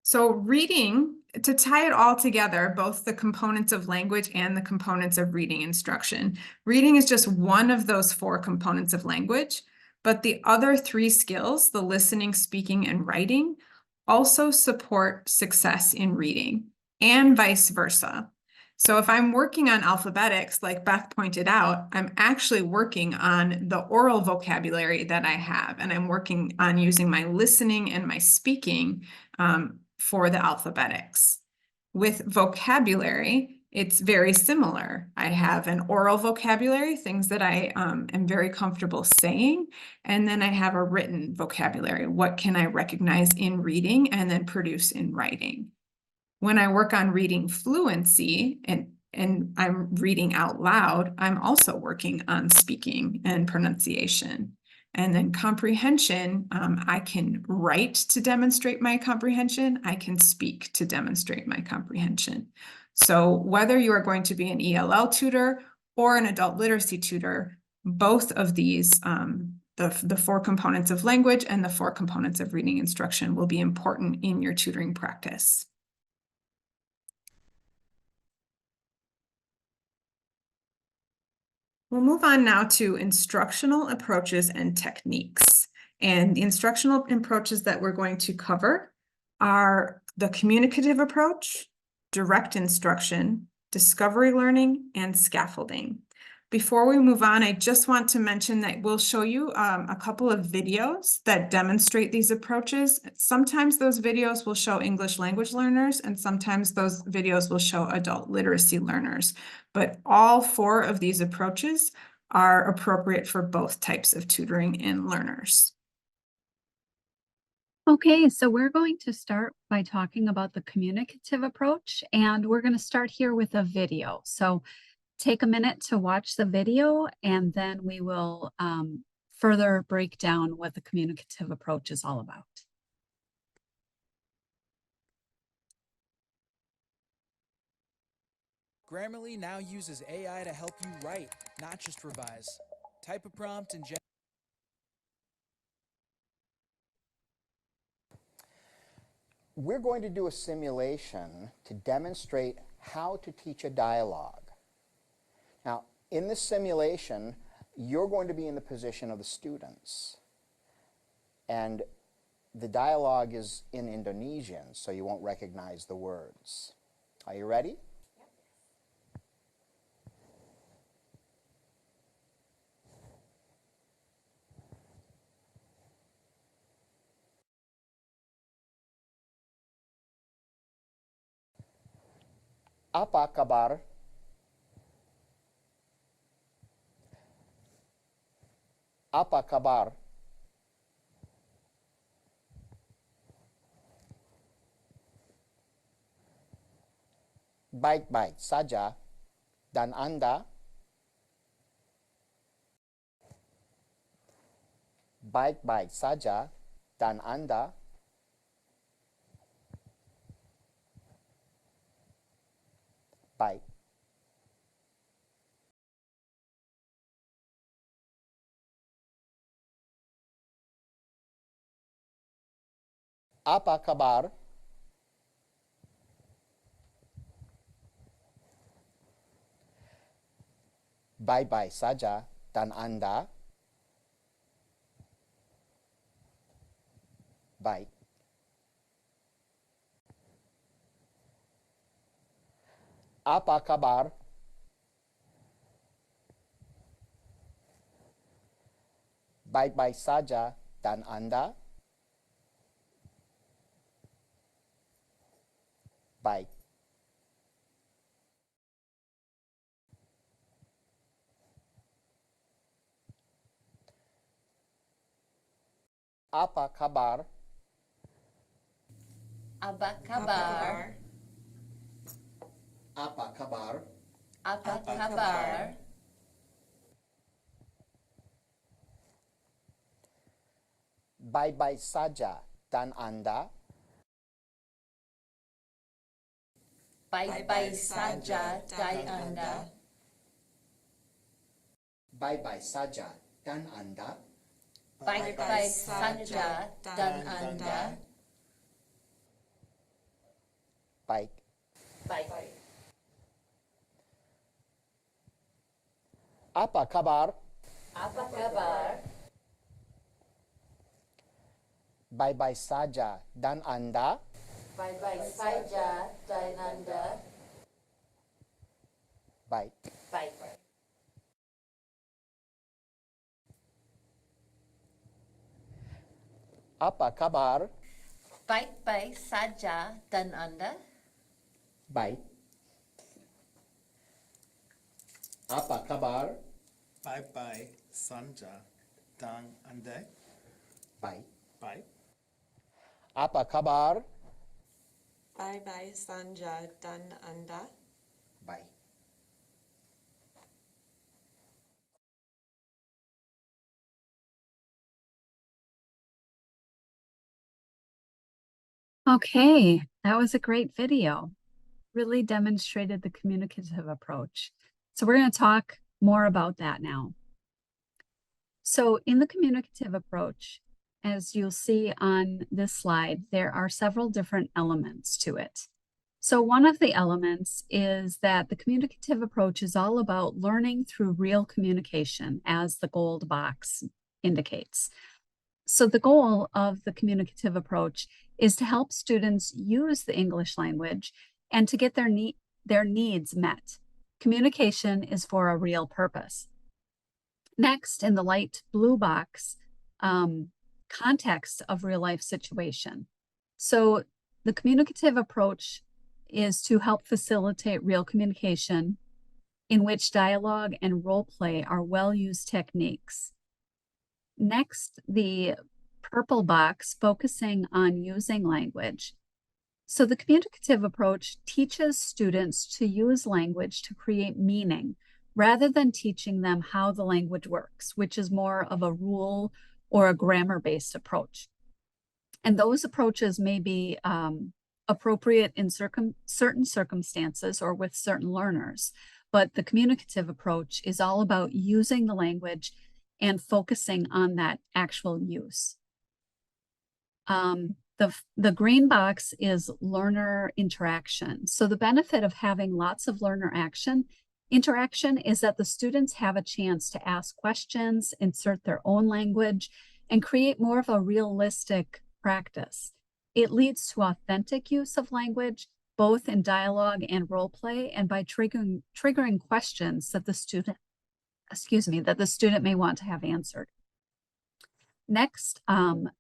So reading, to tie it all together, both the components of language and the components of reading instruction. Reading is just one of those 4 components of language, but the other 3 skills, the listening, speaking, and writing, also support success in reading, and vice versa. So if I'm working on alphabetics, like Beth pointed out, I'm actually working on the oral vocabulary that I have, and I'm working on using my listening and my speaking for the alphabetics. With vocabulary, it's very similar. I have an oral vocabulary, things that I am very comfortable saying, and then I have a written vocabulary. What can I recognize in reading and then produce in writing? When I work on reading fluency and I'm reading out loud, I'm also working on speaking and pronunciation. And then comprehension, I can write to demonstrate my comprehension. I can speak to demonstrate my comprehension. So whether you are going to be an ELL tutor or an adult literacy tutor, both of these, the 4 components of language and the 4 components of reading instruction will be important in your tutoring practice. We'll move on now to instructional approaches and techniques. And the instructional approaches that we're going to cover are the communicative approach, direct instruction, discovery learning, and scaffolding. Before we move on, I just want to mention that we'll show you a couple of videos that demonstrate these approaches. Sometimes those videos will show English language learners, and sometimes those videos will show adult literacy learners. But all 4 of these approaches are appropriate for both types of tutoring and learners. Okay, so we're going to start by talking about the communicative approach, and we're going to start here with a video. So take a minute to watch the video, and then we will further break down what the communicative approach is all about. Grammarly now uses AI to help you write, not just revise. Type a prompt and We're going to do a simulation to demonstrate how to teach a dialogue. Now, in this simulation, you're going to be in the position of the students. And the dialogue is in Indonesian, so you won't recognize the words. Are you ready? Apa kabar? Apa kabar? Baik-baik saja. Dan Anda? Baik-baik saja. Dan Anda? Baik. Apa kabar? Bye-bye saja dan Anda baik. Apa kabar? Baik-baik saja dan Anda? Baik. Apa kabar? Apa kabar? Apa kabar? Apa kabar? Baik-baik saja dan Anda? Baik-baik saja dan Anda. Baik-baik saja dan Anda? Baik-baik saja dan Anda. Baik. Baik. Apa kabar? Apa kabar? Baik-baik saja dan Anda? Baik-baik saja dan Anda. Baik. Baik. Apa kabar? Baik-baik saja dan Anda. Baik. Apa kabar? Bye-bye, Sanja, dan Anda. Baik. Bye. Apa kabar? Bye-bye Sanja dan Anda. Baik. Okay, that was a great video. Really demonstrated the communicative approach. So we're going to talk more about that now. So in the communicative approach, as you'll see on this slide, there are several different elements to it. So one of the elements is that the communicative approach is all about learning through real communication, as the gold box indicates. So the goal of the communicative approach is to help students use the English language and to get their needs met. Communication is for a real purpose. Next, in the light blue box, context of real life situation. So the communicative approach is to help facilitate real communication in which dialogue and role play are well-used techniques. Next, the purple box focusing on using language. So the communicative approach teaches students to use language to create meaning rather than teaching them how the language works, which is more of a rule or a grammar-based approach. And those approaches may be appropriate in certain circumstances or with certain learners, but the communicative approach is all about using the language and focusing on that actual use. The green box is learner interaction. So the benefit of having lots of learner interaction is that the students have a chance to ask questions, insert their own language, and create more of a realistic practice. It leads to authentic use of language, both in dialogue and role play, and by triggering questions that the student may want to have answered. Next,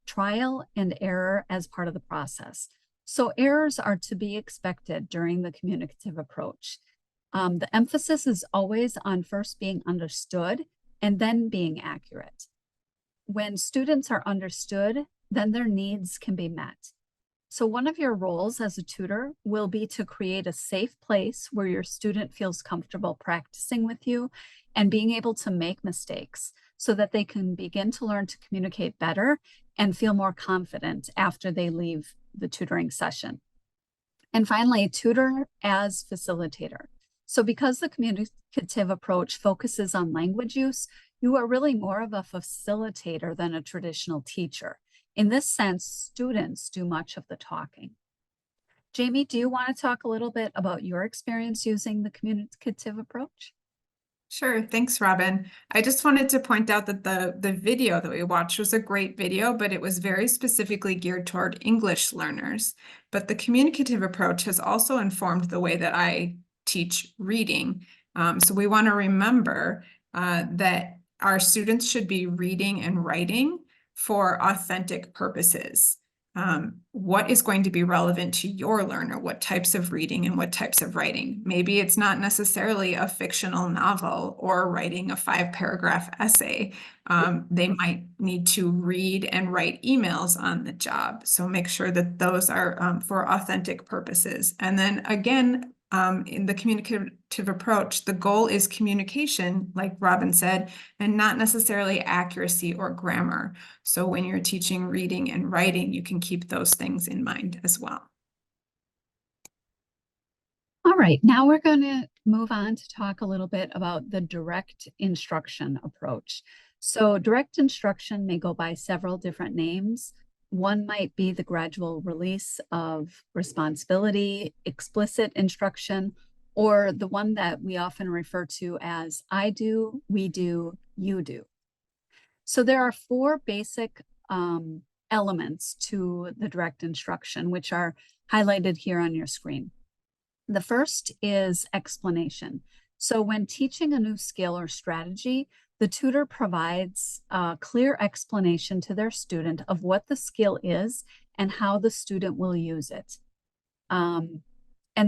trial and error as part of the process. So errors are to be expected during the communicative approach. The emphasis is always on first being understood and then being accurate. When students are understood, then their needs can be met. So one of your roles as a tutor will be to create a safe place where your student feels comfortable practicing with you and being able to make mistakes so that they can begin to learn to communicate better and feel more confident after they leave the tutoring session. And finally, tutor as facilitator. So because the communicative approach focuses on language use, you are really more of a facilitator than a traditional teacher. In this sense, students do much of the talking. Jamie, do you want to talk a little bit about your experience using the communicative approach? Sure. Thanks, Robin. I just wanted to point out that the video that we watched was a great video, but it was very specifically geared toward English learners. But the communicative approach has also informed the way that I teach reading. So we want to remember that our students should be reading and writing for authentic purposes. What is going to be relevant to your learner? What types of reading and what types of writing? Maybe it's not necessarily a fictional novel or writing a 5-paragraph essay. They might need to read and write emails on the job. So make sure that those are for authentic purposes. And then again, in the communicative approach, the goal is communication, like Robin said, and not necessarily accuracy or grammar. So when you're teaching reading and writing, you can keep those things in mind as well. All right, now we're going to move on to talk a little bit about the direct instruction approach. So direct instruction may go by several different names. One might be the gradual release of responsibility, explicit instruction, or the one that we often refer to as I do, we do, you do. So there are 4 basic elements to the direct instruction, which are highlighted here on your screen. The first is explanation. So when teaching a new skill or strategy, the tutor provides a clear explanation to their student of what the skill is and how the student will use it. And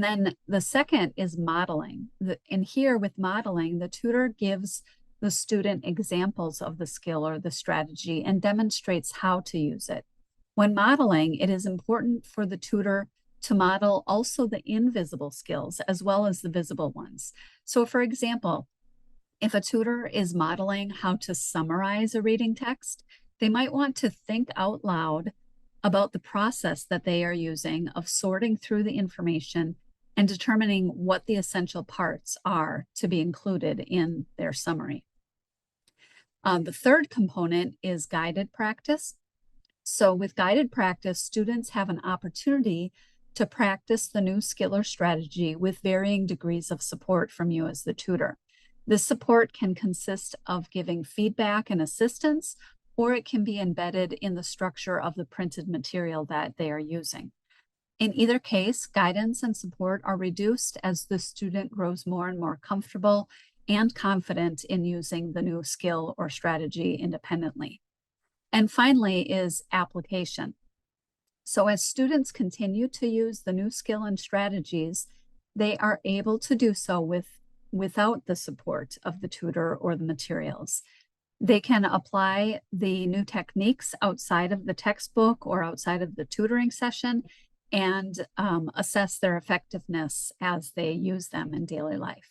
then the second is modeling. And here with modeling, the tutor gives the student examples of the skill or the strategy and demonstrates how to use it. When modeling, it is important for the tutor to model also the invisible skills as well as the visible ones. So for example, if a tutor is modeling how to summarize a reading text, they might want to think out loud about the process that they are using of sorting through the information and determining what the essential parts are to be included in their summary. The third component is guided practice. So with guided practice, students have an opportunity to practice the new skill or strategy with varying degrees of support from you as the tutor. This support can consist of giving feedback and assistance, or it can be embedded in the structure of the printed material that they are using. In either case, guidance and support are reduced as the student grows more and more comfortable and confident in using the new skill or strategy independently. And finally is application. So as students continue to use the new skill and strategies, they are able to do so without the support of the tutor or the materials. They can apply the new techniques outside of the textbook or outside of the tutoring session and assess their effectiveness as they use them in daily life.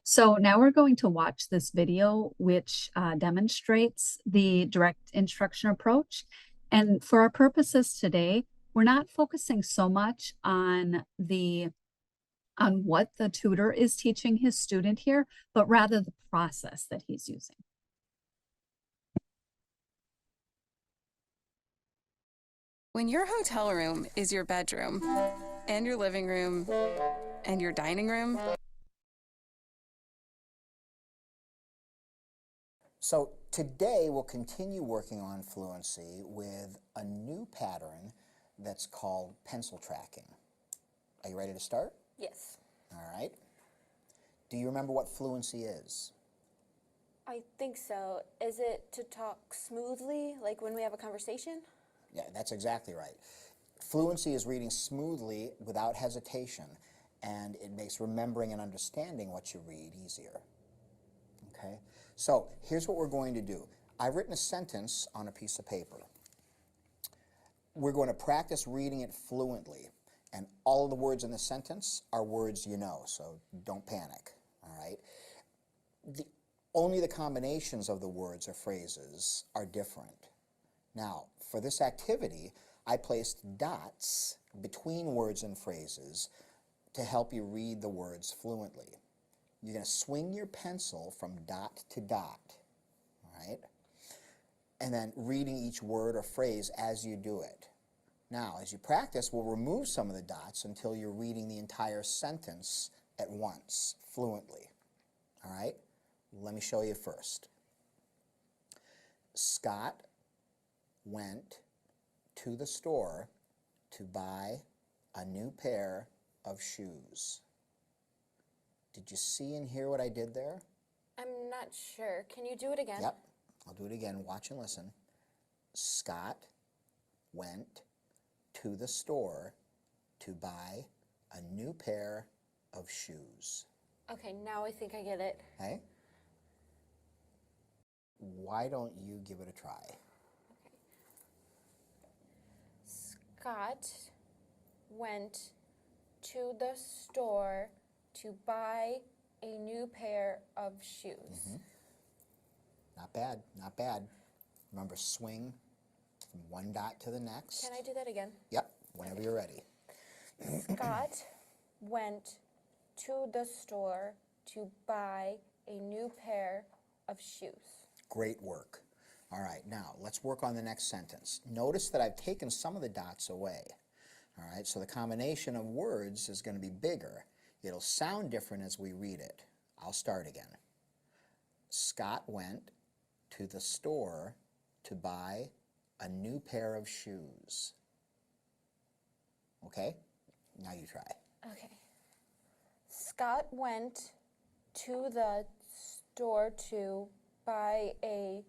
So now we're going to watch this video, which demonstrates the direct instruction approach. And for our purposes today, we're not focusing so much on what the tutor is teaching his student here, but rather the process that he's using. When your hotel room is your bedroom and your living room and your dining room. So today we'll continue working on fluency with a new pattern that's called pencil tracking. Are you ready to start? Yes. All right. Do you remember what fluency is? I think so. Is it to talk smoothly, like when we have a conversation? Yeah, that's exactly right. Fluency is reading smoothly without hesitation, and it makes remembering and understanding what you read easier. Okay? So here's what we're going to do. I've written a sentence on a piece of paper. We're going to practice reading it fluently, and all of the words in the sentence are words you know, so don't panic, all right? Only the combinations of the words or phrases are different. Now, for this activity, I placed dots between words and phrases to help you read the words fluently. You're going to swing your pencil from dot to dot, all right? And then reading each word or phrase as you do it. Now, as you practice, we'll remove some of the dots until you're reading the entire sentence at once, fluently, all right? Let me show you first. Scott went to the store to buy a new pair of shoes. Did you see and hear what I did there? I'm not sure. Can you do it again? Yep, I'll do it again. Watch and listen. Scott went to the store to buy a new pair of shoes. Okay, now I think I get it. Okay? Why don't you give it a try? Scott went to the store to buy a new pair of shoes. Not bad, not bad. Remember, swing from one dot to the next. Can I do that again? Yep, whenever you're ready. Scott went to the store to buy a new pair of shoes. Great work. All right, now let's work on the next sentence. Notice that I've taken some of the dots away. All right, so the combination of words is going to be bigger. It'll sound different as we read it. I'll start again. Scott went to the store to buy a new pair of shoes. Okay, now you try. Okay. Scott went to the store to buy a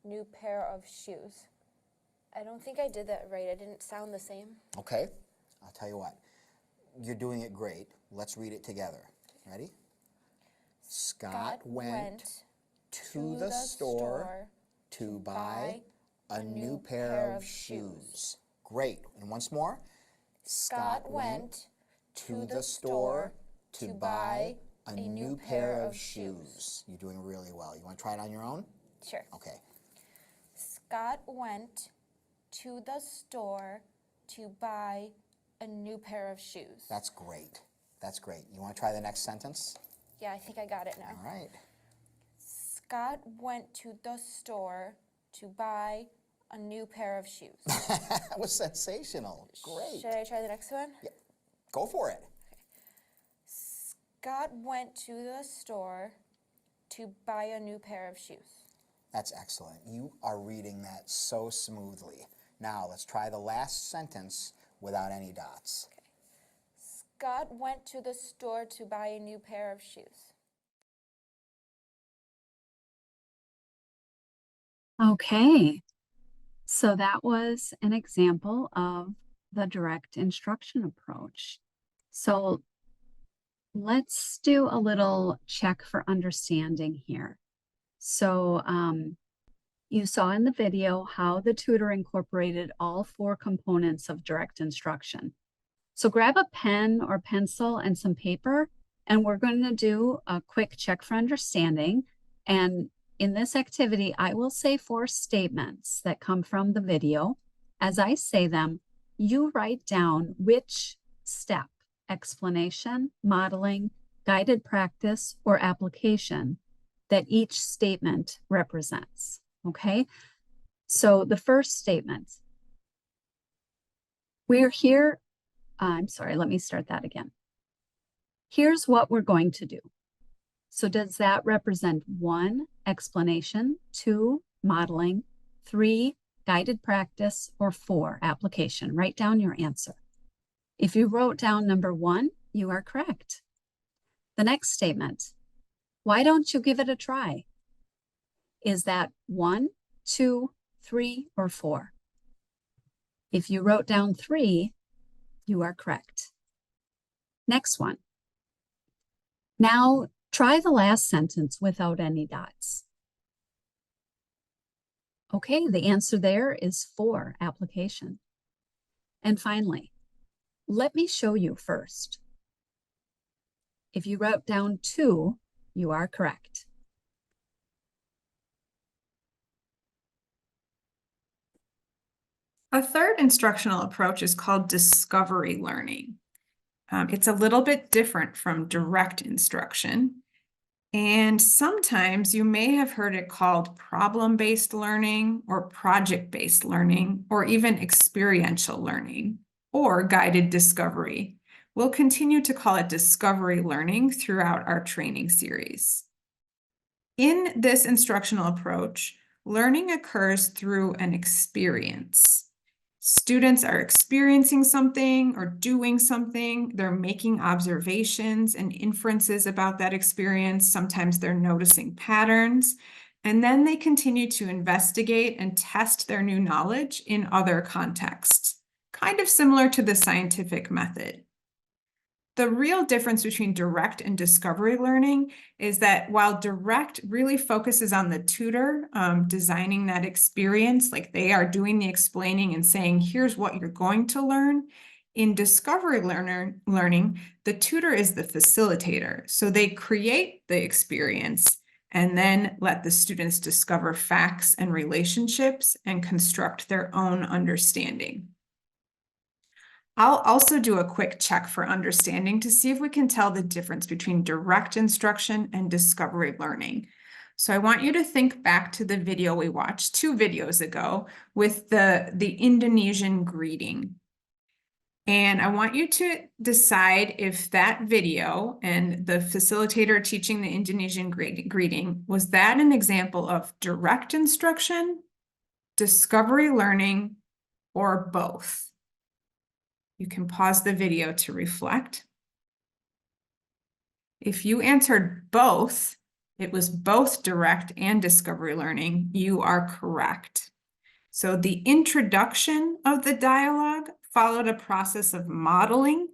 new pair of shoes. I don't think I did that right. I didn't sound the same. Okay, I'll tell you what. You're doing it great. Let's read it together. Ready? Scott went to the store to buy a new pair of shoes. Great. And once more. Scott went to the store to buy a new pair of shoes. You're doing really well. You want to try it on your own? Sure. Okay. Scott went to the store to buy a new pair of shoes. That's great. That's great. You want to try the next sentence? Yeah, I think I got it now. All right. Scott went to the store to buy a new pair of shoes. That was sensational. Great. Should I try the next one? Yeah. Go for it. Scott went to the store to buy a new pair of shoes. That's excellent. You are reading that so smoothly. Now, let's try the last sentence without any dots. Okay. Scott went to the store to buy a new pair of shoes. Okay, so that was an example of the direct instruction approach. So let's do a little check for understanding here. So you saw in the video how the tutor incorporated all 4 components of direct instruction. So grab a pen or pencil and some paper, and we're going to do a quick check for understanding. And in this activity, I will say 4 statements that come from the video. As I say them, you write down which step, explanation, modeling, guided practice, or application that each statement represents, okay? So the first statement, we're here, I'm sorry, let me start that again. Here's what we're going to do. So does that represent 1, explanation, 2, modeling, 3, guided practice, or 4, application? Write down your answer. If you wrote down number 1, you are correct. The next statement, why don't you give it a try? Is that 1, 2, 3, or 4? If you wrote down 3, you are correct. Next one. Now, try the last sentence without any dots. Okay, the answer there is 4, application. And finally, let me show you first. If you wrote down 2, you are correct. A third instructional approach is called discovery learning. It's a little bit different from direct instruction. And sometimes you may have heard it called problem-based learning or project-based learning or even experiential learning or guided discovery. We'll continue to call it discovery learning throughout our training series. In this instructional approach, learning occurs through an experience. Students are experiencing something or doing something. They're making observations and inferences about that experience. Sometimes they're noticing patterns. And then they continue to investigate and test their new knowledge in other contexts, kind of similar to the scientific method. The real difference between direct and discovery learning is that while direct really focuses on the tutor designing that experience, like they are doing the explaining and saying, here's what you're going to learn. In discovery learning, the tutor is the facilitator. So they create the experience and then let the students discover facts and relationships and construct their own understanding. I'll also do a quick check for understanding to see if we can tell the difference between direct instruction and discovery learning. So I want you to think back to the video we watched 2 videos ago with the Indonesian greeting. And I want you to decide if that video and the facilitator teaching the Indonesian greeting, was that an example of direct instruction, discovery learning, or both? You can pause the video to reflect. If you answered both, it was both direct and discovery learning, you are correct. So the introduction of the dialogue followed a process of modeling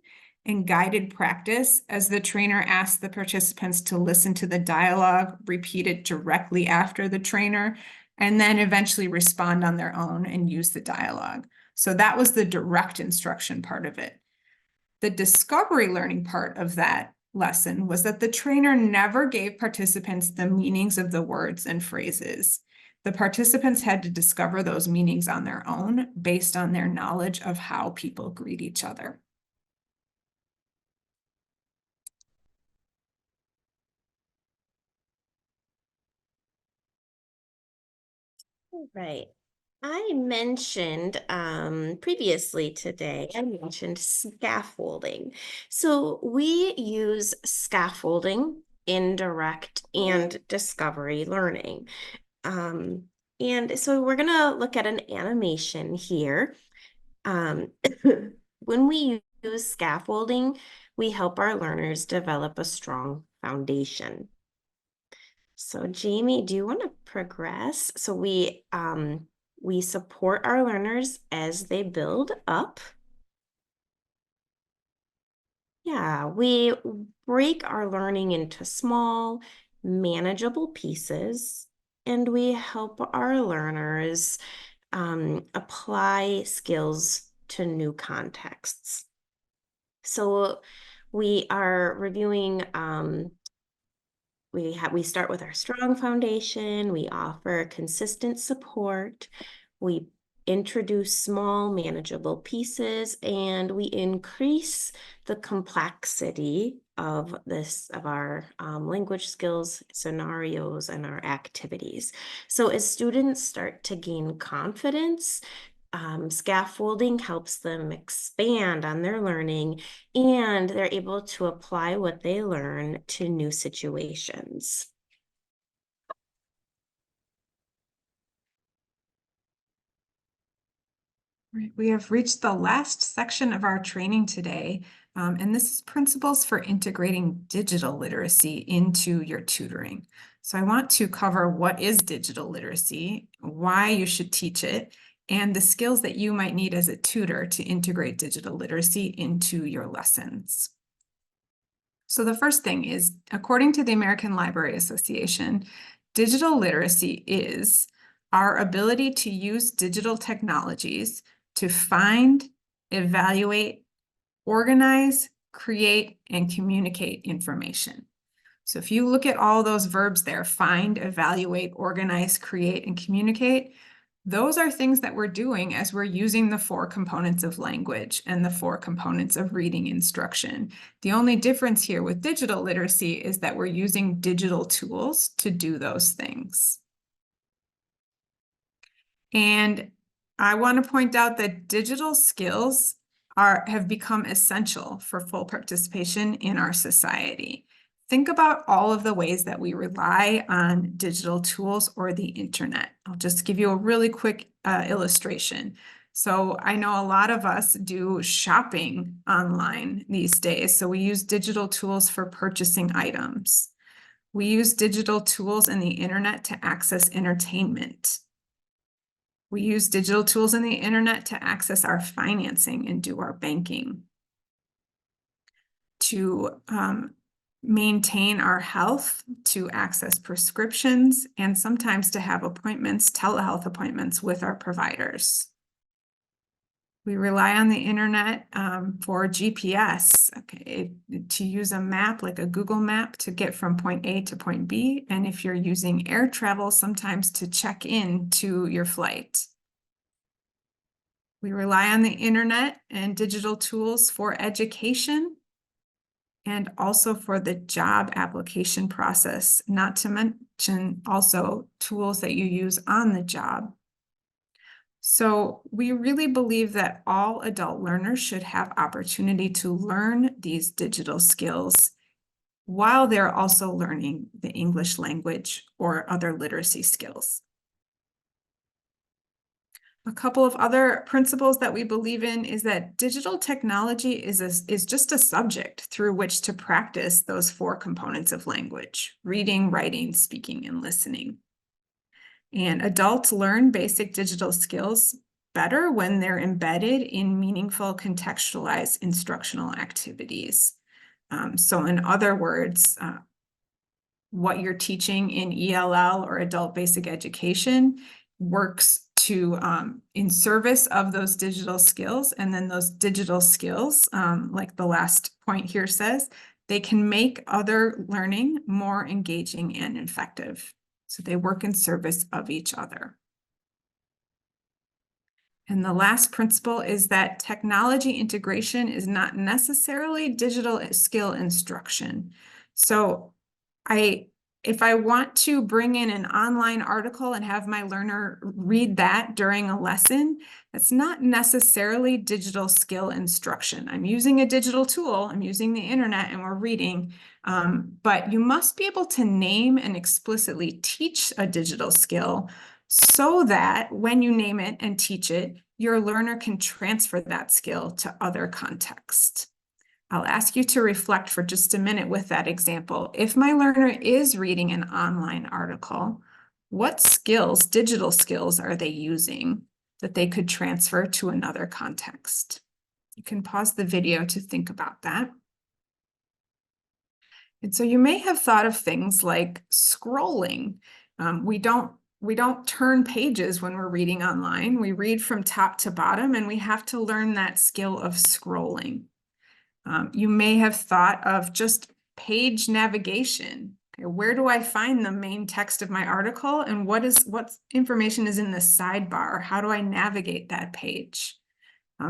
and guided practice as the trainer asked the participants to listen to the dialogue, repeat it directly after the trainer, and then eventually respond on their own and use the dialogue. So that was the direct instruction part of it. The discovery learning part of that lesson was that the trainer never gave participants the meanings of the words and phrases. The participants had to discover those meanings on their own based on their knowledge of how people greet each other. Right. I mentioned previously today, I mentioned scaffolding. So we use scaffolding in direct and discovery learning. And so we're going to look at an animation here. When we use scaffolding, we help our learners develop a strong foundation. So Jamie, do you want to progress? So we support our learners as they build up. Yeah, we break our learning into small, manageable pieces, and we help our learners apply skills to new contexts. So we are reviewing we start with our strong foundation, we offer consistent support, we introduce small manageable pieces, and we increase the complexity of our language skills, scenarios, and our activities. So as students start to gain confidence, scaffolding helps them expand on their learning, and they're able to apply what they learn to new situations. Right. We have reached the last section of our training today, and this is principles for integrating digital literacy into your tutoring. So I want to cover what is digital literacy, why you should teach it, and the skills that you might need as a tutor to integrate digital literacy into your lessons. So the first thing is, according to the American Library Association, digital literacy is our ability to use digital technologies to find, evaluate, organize, create, and communicate information. So if you look at all those verbs there, find, evaluate, organize, create, and communicate, those are things that we're doing as we're using the 4 components of language and the 4 components of reading instruction. The only difference here with digital literacy is that we're using digital tools to do those things. And I want to point out that digital skills have become essential for full participation in our society. think about all of the ways that we rely on digital tools or the internet. I'll just give you a really quick illustration. So I know a lot of us do shopping online these days. So we use digital tools for purchasing items. We use digital tools and the internet to access entertainment. We use digital tools and the internet to access our financing and do our banking. To maintain our health, to access prescriptions, and sometimes to have appointments, telehealth appointments with our providers. We rely on the internet for GPS, to use a map like a Google map to get from point A to point B. And if you're using air travel, sometimes to check in to your flight. We rely on the internet and digital tools for education and also for the job application process, not to mention also tools that you use on the job. So we really believe that all adult learners should have opportunity to learn these digital skills while they're also learning the English language or other literacy skills. A couple of other principles that we believe in is that digital technology is just a subject through which to practice those 4 components of language: reading, writing, speaking, and listening. And adults learn basic digital skills better when they're embedded in meaningful, contextualized instructional activities. So in other words, what you're teaching in ELL or adult basic education works to in service of those digital skills. And then those digital skills, like the last point here says, they can make other learning more engaging and effective. So they work in service of each other. And the last principle is that technology integration is not necessarily digital skill instruction. So if I want to bring in an online article and have my learner read that during a lesson, that's not necessarily digital skill instruction. I'm using a digital tool, I'm using the internet, and we're reading, but you must be able to name and explicitly teach a digital skill so that when you name it and teach it, your learner can transfer that skill to other contexts. I'll ask you to reflect for just a minute with that example. If my learner is reading an online article, what skills, digital skills, are they using that they could transfer to another context? You can pause the video to think about that. And so you may have thought of things like scrolling. We don't turn pages when we're reading online. We read from top to bottom, and we have to learn that skill of scrolling. You may have thought of just page navigation. Okay, where do I find the main text of my article, and what information is in the sidebar? How do I navigate that page?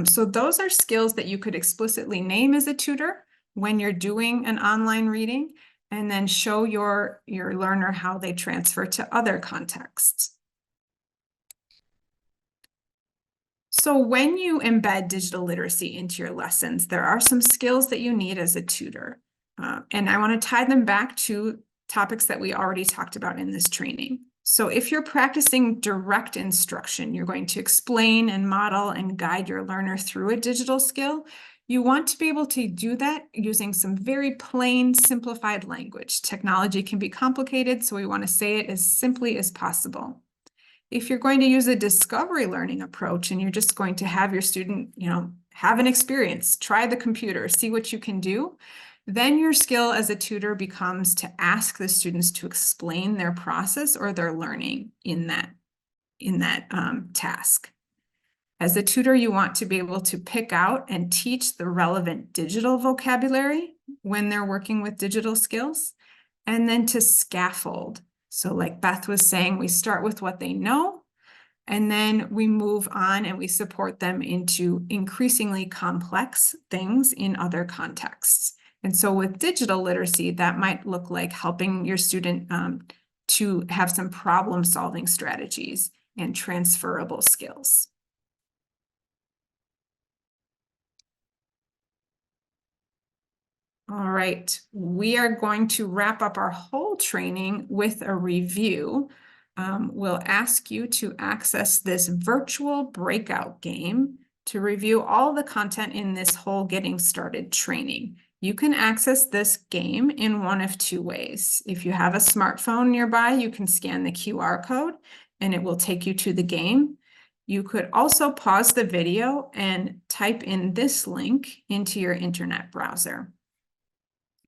So those are skills that you could explicitly name as a tutor when you're doing an online reading, and then show your learner how they transfer to other contexts. So when you embed digital literacy into your lessons, there are some skills that you need as a tutor. And I want to tie them back to topics that we already talked about in this training. So if you're practicing direct instruction, you're going to explain and model and guide your learner through a digital skill. You want to be able to do that using some very plain, simplified language. Technology can be complicated, so we want to say it as simply as possible. If you're going to use a discovery learning approach and you're just going to have your student, have an experience, try the computer, see what you can do, then your skill as a tutor becomes to ask the students to explain their process or their learning in that task. As a tutor, you want to be able to pick out and teach the relevant digital vocabulary when they're working with digital skills, and then to scaffold. So like Beth was saying, we start with what they know, and then we move on and we support them into increasingly complex things in other contexts. And so with digital literacy, that might look like helping your student to have some problem-solving strategies and transferable skills. All right, we are going to wrap up our whole training with a review. We'll ask you to access this virtual breakout game to review all the content in this whole Getting Started training. You can access this game in one of two ways. If you have a smartphone nearby, you can scan the QR code and it will take you to the game. You could also pause the video and type in this link into your internet browser.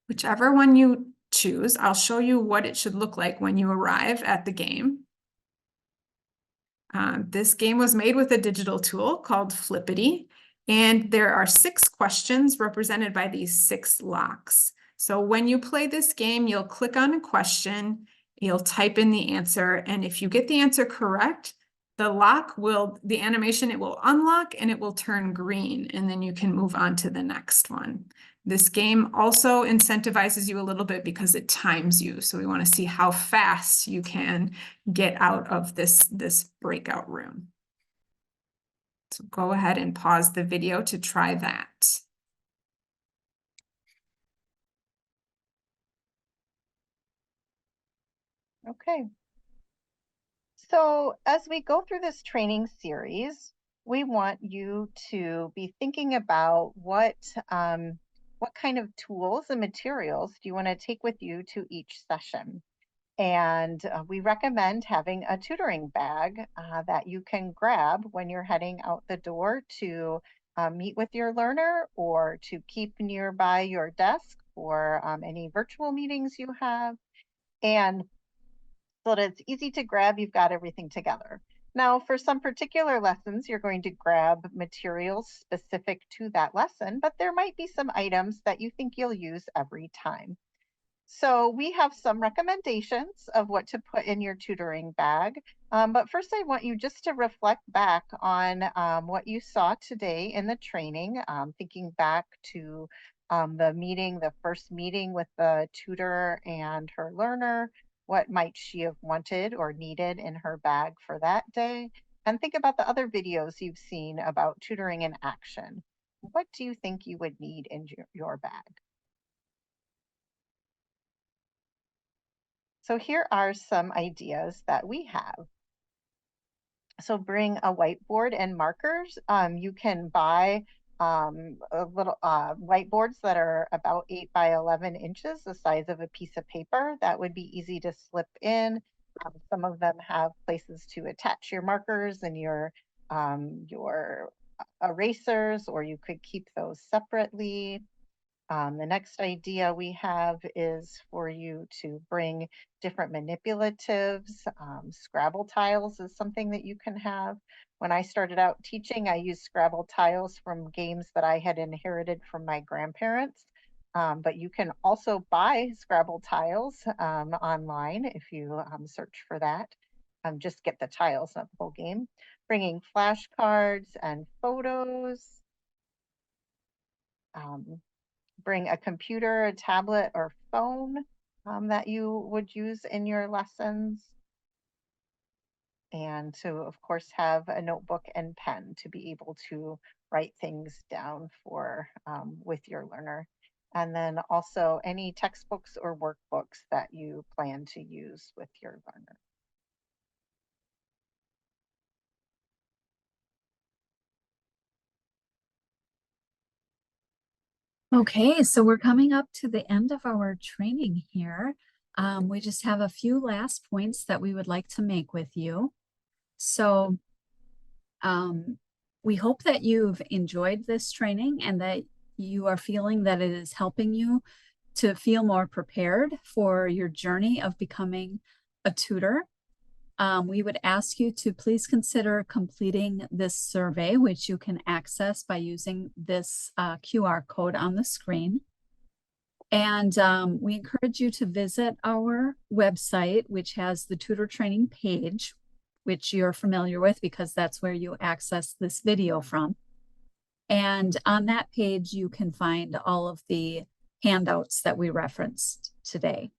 Whichever one you choose, I'll show you what it should look like when you arrive at the game. This game was made with a digital tool called Flippity, and there are 6 questions represented by these 6 locks. So when you play this game, you'll click on a question, you'll type in the answer, and if you get the answer correct, the animation, it will unlock and it will turn green, and then you can move on to the next one. This game also incentivizes you a little bit because it times you. So we want to see how fast you can get out of this breakout room. So go ahead and pause the video to try that. Okay. So as we go through this training series, we want you to be thinking about what kind of tools and materials do you want to take with you to each session. And we recommend having a tutoring bag that you can grab when you're heading out the door to meet with your learner or to keep nearby your desk for any virtual meetings you have. And so that it's easy to grab, you've got everything together. Now, for some particular lessons, you're going to grab materials specific to that lesson, but there might be some items that you think you'll use every time. So we have some recommendations of what to put in your tutoring bag. But first, I want you just to reflect back on what you saw today in the training, thinking back to the first meeting with the tutor and her learner. What might she have wanted or needed in her bag for that day? And think about the other videos you've seen about tutoring in action. What do you think you would need in your bag? So here are some ideas that we have. So bring a whiteboard and markers. You can buy a little whiteboards that are about 8 by 11 inches, the size of a piece of paper. That would be easy to slip in. Some of them have places to attach your markers and your erasers, or you could keep those separately. The next idea we have is for you to bring different manipulatives. Scrabble tiles is something that you can have. When I started out teaching, I used Scrabble tiles from games that I had inherited from my grandparents. But you can also buy Scrabble tiles online if you search for that. Just get the tiles, not the whole game. Bringing flashcards and photos. Bring a computer, a tablet, or phone that you would use in your lessons. And to, of course, have a notebook and pen to be able to write things down for with your learner. And then also any textbooks or workbooks that you plan to use with your learner. Okay, so we're coming up to the end of our training here. We just have a few last points that we would like to make with you. So we hope that you've enjoyed this training and that you are feeling that it is helping you to feel more prepared for your journey of becoming a tutor. We would ask you to please consider completing this survey, which you can access by using this QR code on the screen. And we encourage you to visit our website, which has the tutor training page, which you're familiar with because that's where you access this video from. And on that page, you can find all of the handouts that we referenced today.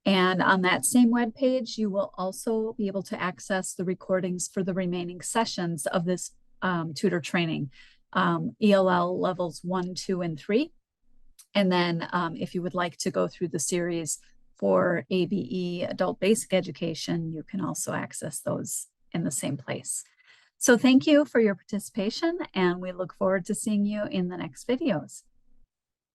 And on that same web page, you will also be able to access the recordings for the remaining sessions of this tutor training, ELL levels 1, 2, and 3. And then if you would like to go through the series for ABE, Adult Basic Education, you can also access those in the same place. So thank you for your participation, and we look forward to seeing you in the next videos.